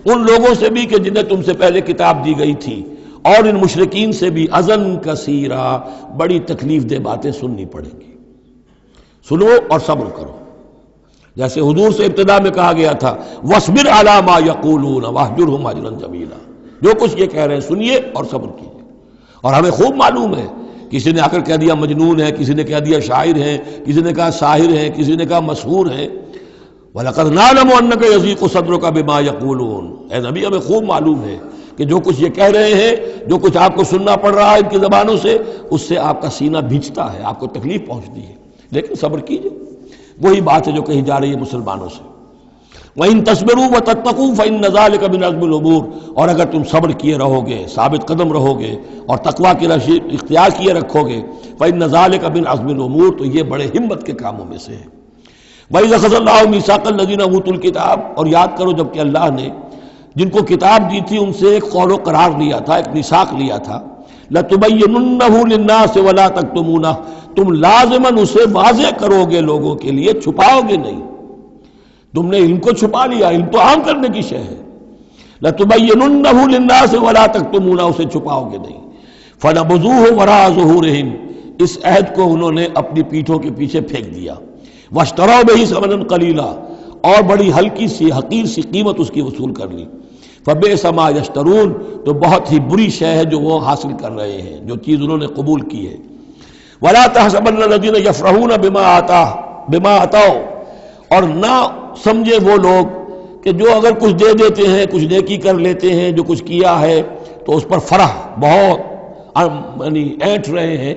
ان لوگوں سے بھی کہ جنہیں تم سے پہلے کتاب دی گئی تھی، اور ان مشرکین سے بھی اذًا کثیرا، بڑی تکلیف دہ باتیں سننی پڑیں گی۔ سنو اور صبر کرو، جیسے حضور سے ابتدا میں کہا گیا تھا وَاصْبِرْ عَلَىٰ مَا يَقُولُونَ وَاهْجُرْهُمْ هَجْرًا جَمِيلًا، جو کچھ یہ کہہ رہے ہیں سنیے اور صبر کیجیے۔ اور ہمیں خوب معلوم ہے، کسی نے آ کر کہہ دیا مجنون ہے، کسی نے کہہ دیا شاعر ہیں، کسی نے کہا ساحر ہیں، کسی نے کہا مسحور ہیں۔ وَلَقَدْ نَعْلَمُ أَنَّكَ يَضِيقُ صَدْرُكَ بِمَا يَقُولُونَ، اے نبی ہمیں خوب معلوم ہے کہ جو کچھ یہ کہہ رہے ہیں، جو کچھ آپ کو سننا پڑ رہا ہے ان کی زبانوں سے، اس سے آپ کا سینہ بھیجتا ہے، آپ کو تکلیف پہنچتی ہے، لیکن صبر کیجیے۔ وہی بات ہے جو کہی جا رہی ہے مسلمانوں سے۔ وَإِن تَصْبِرُوا وَتَتَّقُوا فَإِنَّ ذَلِكَ مِنْ عَزْمِ الْأُمُورِ، اور اگر تم صبر کیے رہو گے، ثابت قدم رہو گے اور تقویٰ کی راہ اختیار کیے رکھو گے، فَإِنَّ ذَلِكَ مِنْ عَزْمِ الْأُمُورِ، تو یہ بڑے ہمت کے کاموں میں سے ہے۔ وَإِذْ أَخَذَ اللَّهُ مِيثَاقَ الَّذِينَ أُوتُوا الْكِتَابَ، اور یاد کرو جب کہ اللہ نے جن کو کتاب دی تھی ان سے ایک قول و قرار لیا تھا، ایک میثاق لیا تھا، لَتُبَيِّنُنَّهُ لِلنَّاسِ وَلَا تَكْتُمُونَهُ، تم لازماً اسے واضح کرو گے لوگوں کے لیے، چھپاؤ گے نہیں۔ تم نے علم کو چھپا لیا، علم تو عام کرنے کی شے ہے۔ لَتُبَيِّنُنَّهُ لِلنَّاسِ وَلَا تَكْتُمُونَهُ، اسے چھپاؤ گے نہیں۔ فَنَبَذُوهُ وَرَاءَ ظُهُورِهِمْ، اس عہد کو انہوں نے اپنی پیٹھوں کے پیچھے پھینک دیا۔ وَاشْتَرَوْا بِهِ ثَمَنًا قَلِيلًا، اور بڑی ہلکی سی حقیر سی قیمت اس کی وصول کر لی۔ فَبِئْسَ مَا يَشْتَرُونَ، تو بہت ہی بری شے ہے جو وہ حاصل کر رہے ہیں، جو چیز انہوں نے قبول کی ہے۔ وَلَا تَحْسَبَنَّ الَّذِينَ يَفْرَحُونَ بِمَا آتَاهُ، اور نہ سمجھے وہ لوگ کہ جو اگر کچھ دے دیتے ہیں، کچھ نیکی کر لیتے ہیں، جو کچھ کیا ہے تو اس پر فرح بہت یعنی اینٹ رہے ہیں،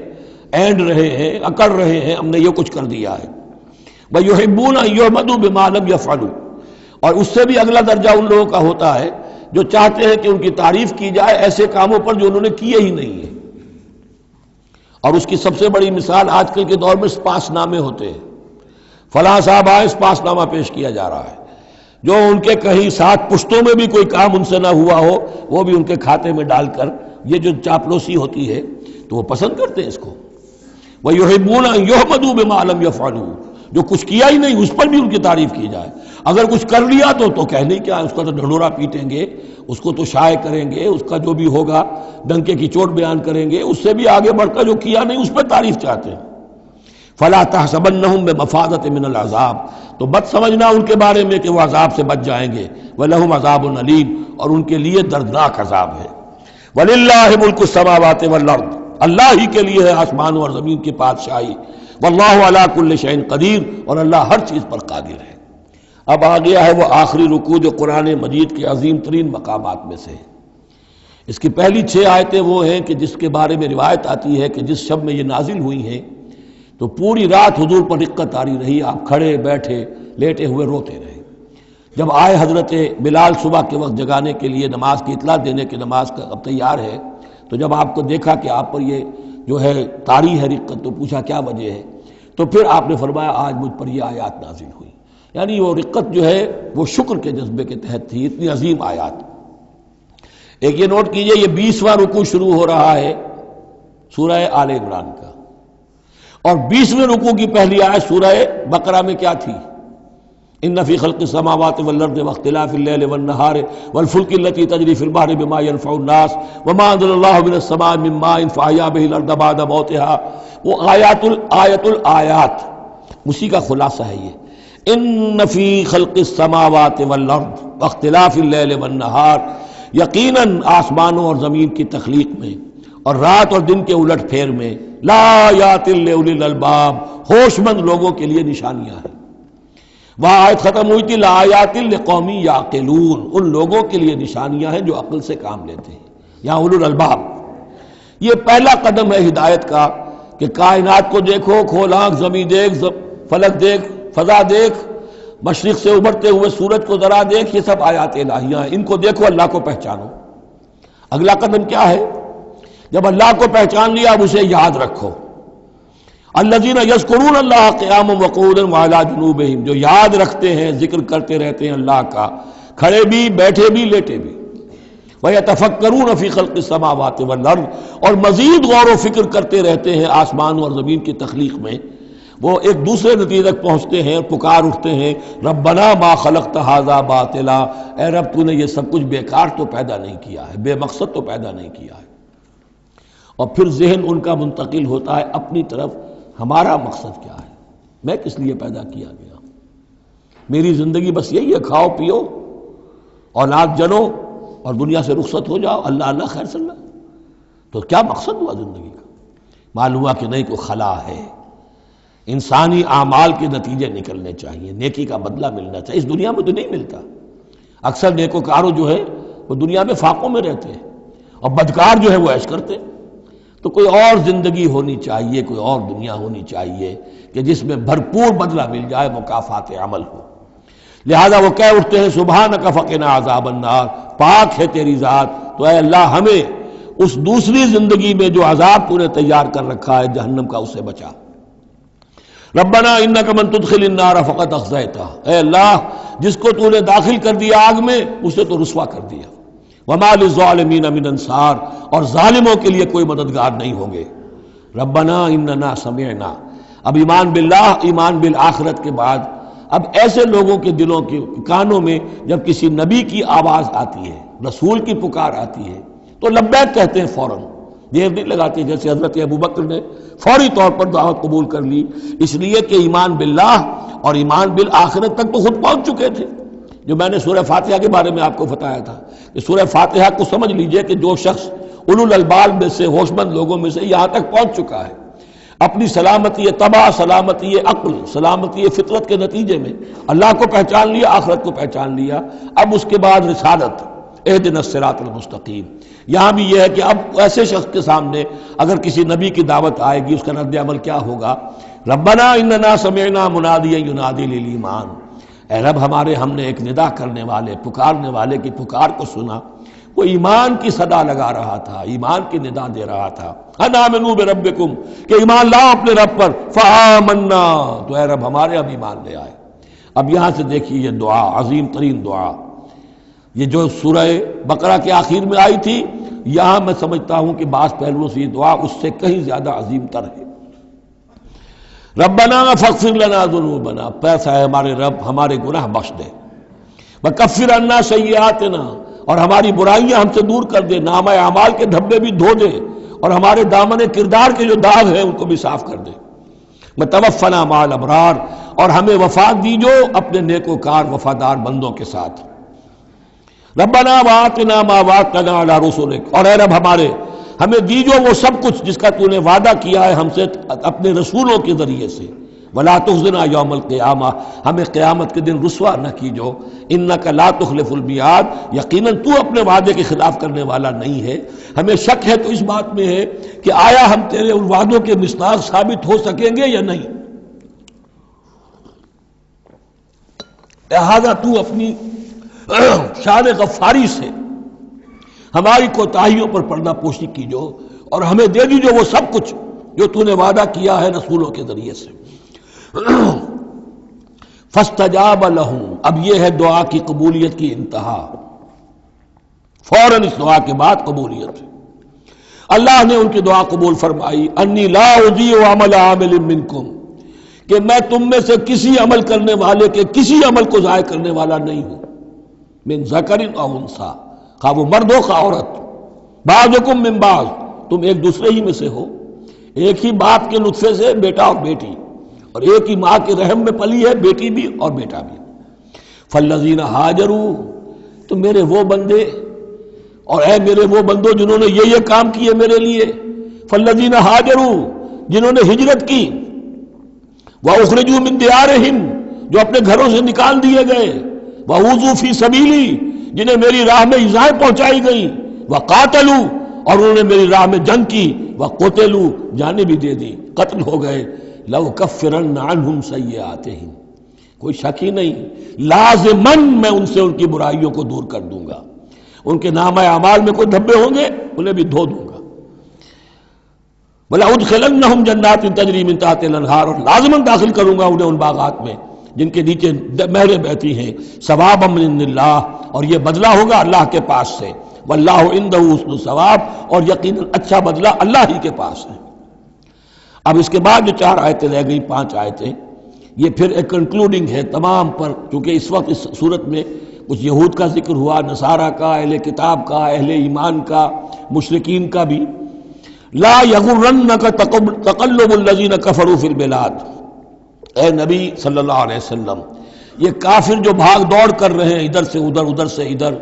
اینڈ رہے ہیں، اکڑ رہے ہیں، ہم نے یہ کچھ کر دیا ہے۔ وَيُحِبُّونَ أَن يُحْمَدُوا بِمَا لَمْ يَفْعَلُوا، اور اس سے بھی اگلا درجہ ان لوگوں کا ہوتا ہے جو چاہتے ہیں کہ ان کی تعریف کی جائے ایسے کاموں پر جو انہوں نے کیے ہی نہیں ہیں۔ اور اس کی سب سے بڑی مثال آج کل کے دور میں سپاس نامے ہوتے ہیں، فلاں صاحب آئے سپاس نامہ پیش کیا جا رہا ہے، جو ان کے کہیں 7 پشتوں میں بھی کوئی کام ان سے نہ ہوا ہو وہ بھی ان کے کھاتے میں ڈال کر، یہ جو چاپلوسی ہوتی ہے تو وہ پسند کرتے ہیں اس کو۔ وَيُحِبُّونَ أَن يُحْمَدُوا بِمَا لَمْ يَفْعَلُوا، جو کچھ کیا ہی نہیں اس پر بھی ان کی تعریف کی جائے، اگر کچھ کر لیا تو کہنے کیا، اس کا تو ڈھنڈورا پیٹیں گے، اس کو تو شائع کریں گے، اس کا جو بھی ہوگا ڈنکے کی چوٹ بیان کریں گے، اس سے بھی آگے بڑھ کر جو کیا نہیں اس پر تعریف چاہتے ہیں۔ فَلَا تَحْسَبَنَّهُمْ بِمَفَازَةٍ مِّنَ الْعَذَابِ، تو مت سمجھنا ان کے بارے میں کہ وہ عذاب سے بچ جائیں گے۔ وَلَهُمْ عَذَابٌ أَلِيمٌ، اور ان کے لیے دردناک عذاب ہے۔ وَلِلَّهِ مُلْكُ السَّمَاوَاتِ وَالْأَرْضِ، اللہ ہی کے لیے ہے آسمانوں اور زمین کی بادشاہی۔ وَاللَّهُ عَلَىٰ كُلِّ شَيْءٍ قَدِيرٌ، اور اللہ ہر چیز پر قادر ہے۔ اب آ گیا ہے وہ آخری رکوع جو قرآن مجید کے عظیم ترین مقامات میں سے ہے۔ اس کی پہلی 6 آیتیں وہ ہیں کہ جس کے بارے میں روایت آتی ہے کہ جس شب میں یہ نازل ہوئی ہیں تو پوری رات حضور پر رقت آری رہی، آپ کھڑے بیٹھے لیٹے ہوئے روتے رہے۔ جب آئے حضرت بلال صبح کے وقت جگانے کے لیے، نماز کی اطلاع دینے کہ نماز کا اب تیار ہے، تو جب آپ کو دیکھا کہ آپ پر یہ جو ہے طاری ہے رقت، تو پوچھا کیا وجہ ہے، تو پھر آپ نے فرمایا آج مجھ پر یہ آیات نازل ہوئی۔ یعنی وہ رقت جو ہے وہ شکر کے جذبے کے تحت تھی، اتنی عظیم آیات۔ ایک یہ نوٹ کیجئے، یہ 20واں رکوع شروع ہو رہا ہے سورہ آل عمران کا، اور 20ویں رکوع کی پہلی آیت سورہ بقرہ میں کیا تھی؟ ان فی خلق السماوات والارض واختلاف اللیل والنہار والفلک التی تجری فی البحر بما ينفع الناس وما انزل اللہ من السماء من ماء فاحیا به الارض بعد موتها، وہ آیات الآیات، اسی کا خلاصہ ہے یہ۔ ان فی خلق السماوات والارض واختلاف اللیل والنہار، یقیناً آسمانوں اور زمین کی تخلیق میں اور رات اور دن کے الٹ پھیر میں، لا آیات لأولی الالباب، ہوش مند لوگوں کے لیے نشانیاں ہیں۔ وہاں آیت ختم ہوئی تھی لا آیات لقوم یعقلون، ان لوگوں کے لیے نشانیاں ہیں جو عقل سے کام لیتے ہیں، یا اولو الالباب۔ یہ پہلا قدم ہے ہدایت کا کہ کائنات کو دیکھو، کھول آنکھ، زمین دیکھ، فلک دیکھ، فضا دیکھ، مشرق سے ابھرتے ہوئے سورج کو ذرا دیکھ، یہ سب آیات الہیہ ہیں، ان کو دیکھو، اللہ کو پہچانو۔ اگلا قدم کیا ہے؟ جب اللہ کو پہچان لیا اب اسے یاد رکھو۔ الذین یذکرون اللہ قیاما وقعودا وعلی جنوبہم، جو یاد رکھتے ہیں، ذکر کرتے رہتے ہیں اللہ کا، کھڑے بھی، بیٹھے بھی، لیٹے بھی۔ وَيَتَفَكَّرُونَ فِي خَلْقِ السَّمَاوَاتِ وَالْأَرْضِ، اور مزید غور و فکر کرتے رہتے ہیں آسمان اور زمین کی تخلیق میں۔ وہ ایک دوسرے نتیجے تک پہنچتے ہیں، پکار اٹھتے ہیں، ربنا ما خلقت ھذا باطلا، اے رب تو نے یہ سب کچھ بیکار تو پیدا نہیں کیا ہے، بے مقصد تو پیدا نہیں کیا ہے۔ اور پھر ذہن ان کا منتقل ہوتا ہے اپنی طرف، ہمارا مقصد کیا ہے، میں کس لیے پیدا کیا گیا، میری زندگی بس یہی ہے، کھاؤ پیو، اولاد جنو اور دنیا سے رخصت ہو جاؤ، اللہ اللہ خیر صلی اللہ۔ تو کیا مقصد ہوا زندگی کا؟ معلوم ہوا کہ نہیں، کوئی خلا ہے، انسانی اعمال کے نتیجے نکلنے چاہیے، نیکی کا بدلہ ملنا چاہیے۔ اس دنیا میں تو نہیں ملتا، اکثر نیکوکاروں جو ہے وہ دنیا میں فاقوں میں رہتے ہیں، اور بدکار جو ہے وہ عیش کرتے ہیں۔ تو کوئی اور زندگی ہونی چاہیے، کوئی اور دنیا ہونی چاہیے کہ جس میں بھرپور بدلہ مل جائے، مکافات عمل ہو۔ لہذا وہ کہہ اٹھتے ہیں سبحانک فقنا عذاب النار، پاک ہے تیری ذات، تو اے اللہ ہمیں اس دوسری زندگی میں جو عذاب تو نے تیار کر رکھا ہے جہنم کا، اسے بچا۔ ربنا انک من تدخل النار فقد اخزیتہ، اے اللہ جس کو تو نے داخل کر دیا آگ میں، اسے تو رسوا کر دیا۔ وما للظالمین من انصار، اور ظالموں کے لیے کوئی مددگار نہیں ہوں گے۔ ربنا اننا سمعنا، اب ایمان باللہ، ایمان بالآخرت کے بعد اب ایسے لوگوں کے دلوں کے کانوں میں جب کسی نبی کی آواز آتی ہے، رسول کی پکار آتی ہے، تو لبیک کہتے ہیں فوراً، دیر نہیں لگاتے، جیسے حضرت ابوبکر نے فوری طور پر دعوت قبول کر لی، اس لیے کہ ایمان باللہ اور ایمان بالآخرت تک تو خود پہنچ چکے تھے۔ جو میں نے سورہ فاتحہ کے بارے میں آپ کو بتایا تھا کہ سورہ فاتحہ کو سمجھ لیجئے کہ جو شخص اولو الالباب میں سے، ہوش مند لوگوں میں سے یہاں تک پہنچ چکا ہے، اپنی سلامتی طبع، سلامتی عقل، سلامتی فطرت کے نتیجے میں اللہ کو پہچان لیا، آخرت کو پہچان لیا، اب اس کے بعد رسالت، اہدنا الصراط المستقیم۔ یہاں بھی یہ ہے کہ اب ایسے شخص کے سامنے اگر کسی نبی کی دعوت آئے گی، اس کا رد عمل کیا ہوگا؟ ربنا اننا سمعنا منادیا ینادی للایمان، اے رب ہم نے ایک ندا کرنے والے، پکارنے والے کی پکار کو سنا، وہ ایمان کی صدا لگا رہا تھا، ایمان کی ندا دے رہا تھا، ان آمنوا بربکم، کہ ایمان لاؤ اپنے رب پر، فآمنا، تو اے رب ہمارے اب ایمان لے آئے۔ اب یہاں سے دیکھیے یہ دعا، عظیم ترین دعا، یہ جو سورہ بقرہ کے آخر میں آئی تھی، یہاں میں سمجھتا ہوں کہ بعض پہلوؤں سے یہ دعا اس سے کہیں زیادہ عظیم تر ہے۔ ربنا فاغفر لنا ذنوبنا، پیسہ ہے ہمارے رب ہمارے گناہ بخش دے، وکفر عنا سیئاتنا، اور ہماری برائیاں ہم سے دور کر دے، نامہ اعمال کے دھبے بھی دھو دے، اور ہمارے دامن کردار کے جو داغ ہیں ان کو بھی صاف کر دے، وتوفنا مع الابرار، اور ہمیں وفات دیجو اپنے نیکوکار وفادار بندوں کے ساتھ۔ ربنا وآتنا ما وعدتنا علی رسلک، اور اے رب ہمیں دیجو وہ سب کچھ جس کا تو نے وعدہ کیا ہے ہم سے اپنے رسولوں کے ذریعے سے، ولا تخزنا یوم القیامہ، ہمیں قیامت کے دن رسوا نہ کیجو، انک لا تخلف المیعاد، یقیناً تو اپنے وعدے کے خلاف کرنے والا نہیں ہے۔ ہمیں شک ہے تو اس بات میں ہے کہ آیا ہم تیرے ان وعدوں کے مصداق ثابت ہو سکیں گے یا نہیں، لہذا تو اپنی شان غفاری سے ہماری کوتاہیوں پر پردہ پوشی کیجو اور ہمیں دے دیجو وہ سب کچھ جو تو نے وعدہ کیا ہے رسولوں کے ذریعے سے۔ فاستجاب لہم، اب یہ ہے دعا کی قبولیت کی انتہا، فوراً اس دعا کے بعد قبولیت۔ اللہ نے ان کی دعا قبول فرمائی، انی لا اضیع عمل عامل منکم، کہ میں تم میں سے کسی عمل کرنے والے کے کسی عمل کو ضائع کرنے والا نہیں ہوں، من ذکر او انثی، خواہ وہ مرد ہو خواہ عورت، بعضکم من بعض، تم ایک دوسرے ہی میں سے ہو، ایک ہی باپ کے نطفے سے بیٹا اور بیٹی، اور ایک ہی ماں کے رحم میں پلی ہے بیٹی بھی اور بیٹا بھی۔ فالذین ہاجروا، تو میرے وہ بندے اور اے میرے وہ بندوں جنہوں نے یہ کام کیے میرے لیے، فالذین ہاجروا، جنہوں نے ہجرت کی، وَأُخْرِجُوا مِن دِيَارِهِمْ، جو اپنے گھروں سے نکال دیے گئے، وَأُوذُوا فِي سَبِيلِي، جنہیں میری راہ میں ایذائیں پہنچائی گئیں، وَقَاتَلُوا، اور انہوں نے میری راہ میں جنگ کی، وَقُتِلُوا، جانیں بھی دے دی، قتل ہو گئے، لَأُكَفِّرَنَّ عَنْهُمْ سَيِّئَاتِهِمْ، کوئی شک ہی نہیں، لازماً میں ان سے ان کی برائیوں کو دور کر دوں گا، ان کے نامہ اعمال میں کوئی دھبے ہوں گے انہیں بھی دھو دوں گا، وَلَأُدْخِلَنَّهُمْ جَنَّاتٍ تَجْرِي مِن تَحْتِهَا الْأَنْهَارُ، اور لازماً داخل کروں گا انہیں ان باغات میں جن کے نیچے نہریں بہتی ہیں، ثوابا من اللہ، اور یہ بدلہ ہوگا اللہ کے پاس سے، واللہ عنده حسن الثواب، اور یقیناً اچھا بدلہ اللہ ہی کے پاس ہے۔ اب اس کے بعد جو 4 آیتیں رہ گئی، 5 آیتیں، یہ پھر ایک کنکلوڈنگ ہے تمام پر، چونکہ اس وقت اس صورت میں کچھ یہود کا ذکر ہوا، نصارہ کا، اہل کتاب کا، اہل ایمان کا، مشرکین کا بھی۔ لا یغرنک تقلب الذین کفروا فی البلاد، اے نبی صلی اللہ علیہ وسلم، یہ کافر جو بھاگ دوڑ کر رہے ہیں ادھر سے ادھر، ادھر سے ادھر،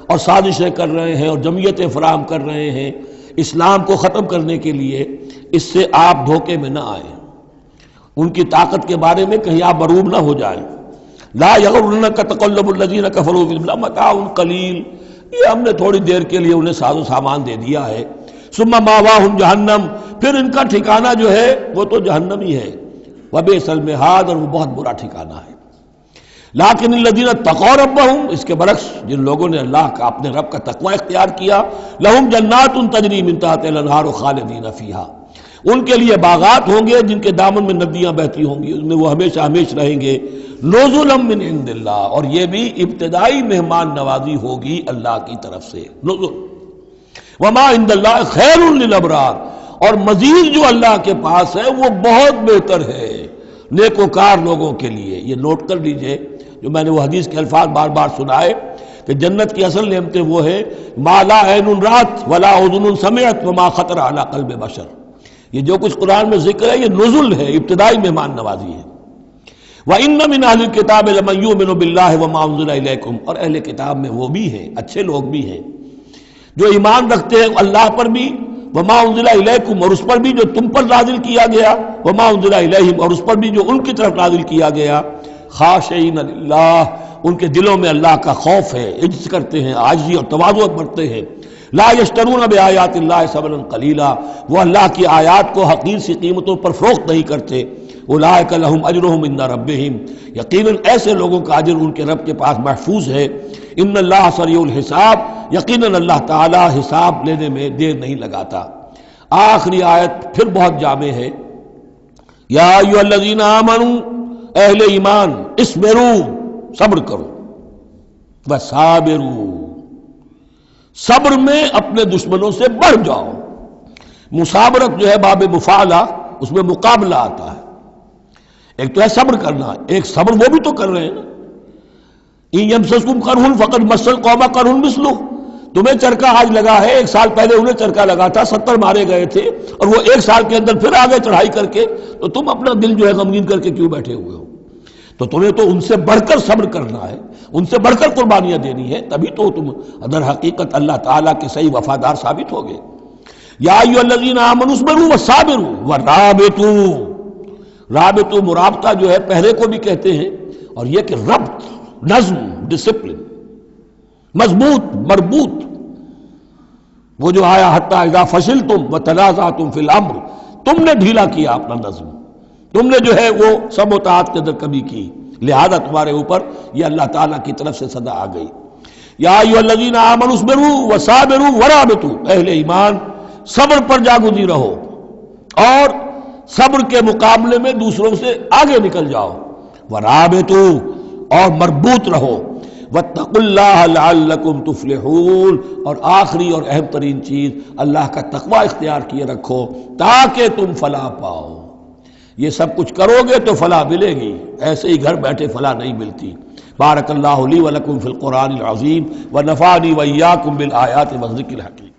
اور سازشیں کر رہے ہیں اور جمعیتیں فراہم کر رہے ہیں اسلام کو ختم کرنے کے لیے، اس سے آپ دھوکے میں نہ آئیں، ان کی طاقت کے بارے میں کہیں آپ مروب نہ ہو جائیں۔ لا یغرنک تقلب الذین کفروا فی البلاد متاع قلیل، یہ ہم نے تھوڑی دیر کے لیے انہیں ساز و سامان دے دیا ہے، ثم ماواہم جہنم، پھر ان کا ٹھکانہ جو ہے وہ تو جہنم ہی ہے، وبئس المہاد، اور وہ بہت برا ٹھکانہ ہے۔ لیکن الذین اتقوا ربہم، اس کے برعکس جن لوگوں نے اللہ کا اپنے رب کا تقوی اختیار کیا، لہم جنات تجری من تحتہا الانہار خالدین فیہا، ان کے لیے باغات ہوں گے جن کے دامن میں ندیاں بہتی ہوں گی، ان میں وہ ہمیشہ ہمیش رہیں گے، نزلا من عند اللہ، اور یہ بھی ابتدائی مہمان نوازی ہوگی اللہ کی طرف سے، نزل، وما عند اللہ خیر للابرار، اور مزید جو اللہ کے پاس ہے وہ بہت بہتر ہے نیکوکار لوگوں کے لیے۔ یہ نوٹ کر لیجئے، جو میں نے وہ حدیث کے الفاظ بار بار سنائے کہ جنت کی اصل نعمتیں وہ ہے ما لا عین رات ولا اذن سمعت وما خطر علی قلب بشر، یہ جو کچھ قرآن میں ذکر ہے یہ نزل ہے، ابتدائی مہمان نوازی ہے۔ وَإِنَّ مِنْ أَهْلِ الْكِتَابِ لَمَن يُؤْمِنُ بِاللَّهِ وَمَا أُنزِلَ إِلَيْكُمْ، اور اہل کتاب میں وہ بھی ہیں، اچھے لوگ بھی ہیں جو ایمان رکھتے ہیں اللہ پر بھی، وما انزل الیکم، اور اس پر بھی جو تم پر نازل کیا گیا، وما انزل الیہم، اور اس پر بھی جو ان کی طرف نازل کیا گیا، خاشعین للہ، ان کے دلوں میں اللہ کا خوف ہے، عجز کرتے ہیں، عاجزی اور تواضع برتتے ہیں، لا یشترون بآیات اللہ ثمنا قلیلا، وہ اللہ کی آیات کو حقیر سی قیمتوں پر فروخت نہیں کرتے، اولئک لہم اجرہم عند ربہم، یقیناً ایسے لوگوں کا اجر ان کے رب کے پاس محفوظ ہے، ان اللہ سریع الحساب، یقیناً اللہ تعالی حساب لینے میں دیر نہیں لگاتا۔ آخری آیت پھر بہت جامع ہے، یا ایھا الذین آمنوا، اہل ایمان، اصبروا، صبر کرو، وصابروا، صبر میں اپنے دشمنوں سے بڑھ جاؤ۔ مصابرت جو ہے باب مفعلہ، اس میں مقابلہ آتا ہے، ایک تو ہے صبر کرنا، ایک صبر وہ بھی تو کر رہے ہیں نا، ان یمسسکم قرح فقد مس القوم قرح مثلہ، تمہیں چرکا آج لگا ہے، 1 سال پہلے انہیں چرکا لگا تھا، 70 مارے گئے تھے، اور وہ 1 سال کے اندر پھر آگے چڑھائی کر کے، تو تم اپنا دل جو ہے غمگین کر کے کیوں بیٹھے ہوئے ہو؟ تو تمہیں تو ان سے بڑھ کر صبر کرنا ہے، ان سے بڑھ کر قربانیاں دینی ہے، تبھی تو تم در حقیقت اللہ تعالیٰ کے صحیح وفادار ثابت ہوگے۔ یا ایھا الذین آمنوا اصبروا وصابروا ورابطوا، رابطوا مرابطہ جو ہے پہرے کو بھی کہتے ہیں، اور یہ کہ ربط، نظم، ڈسپلن، مضبوط، مربوط، وہ جو آیا حتی اذا فشلتم وتنازعتم فی الامر، تم نے ڈھیلا کیا اپنا نظم، تم نے جو ہے وہ سب اطاعت کے اندر کمی کی، لہذا تمہارے اوپر یہ اللہ تعالیٰ کی طرف سے صدا آ گئی۔ یا ایھا الذین آمنوا اصبروا وصابروا ورابطوا، اہل ایمان صبر پر جاگزی رہو اور صبر کے مقابلے میں دوسروں سے آگے نکل جاؤ، ورابطوا اور مربوط رہو، واتقوا اللہ لعلکم تفلحون، اور آخری اور اہم ترین چیز اللہ کا تقوی اختیار کیے رکھو تاکہ تم فلاح پاؤ۔ یہ سب کچھ کرو گے تو فلاح ملے گی، ایسے ہی گھر بیٹھے فلاح نہیں ملتی۔ بارک اللہ لی ولکم فی القرآن العظیم ونفعنی وإیاکم بالآیات والذکر الحکیم۔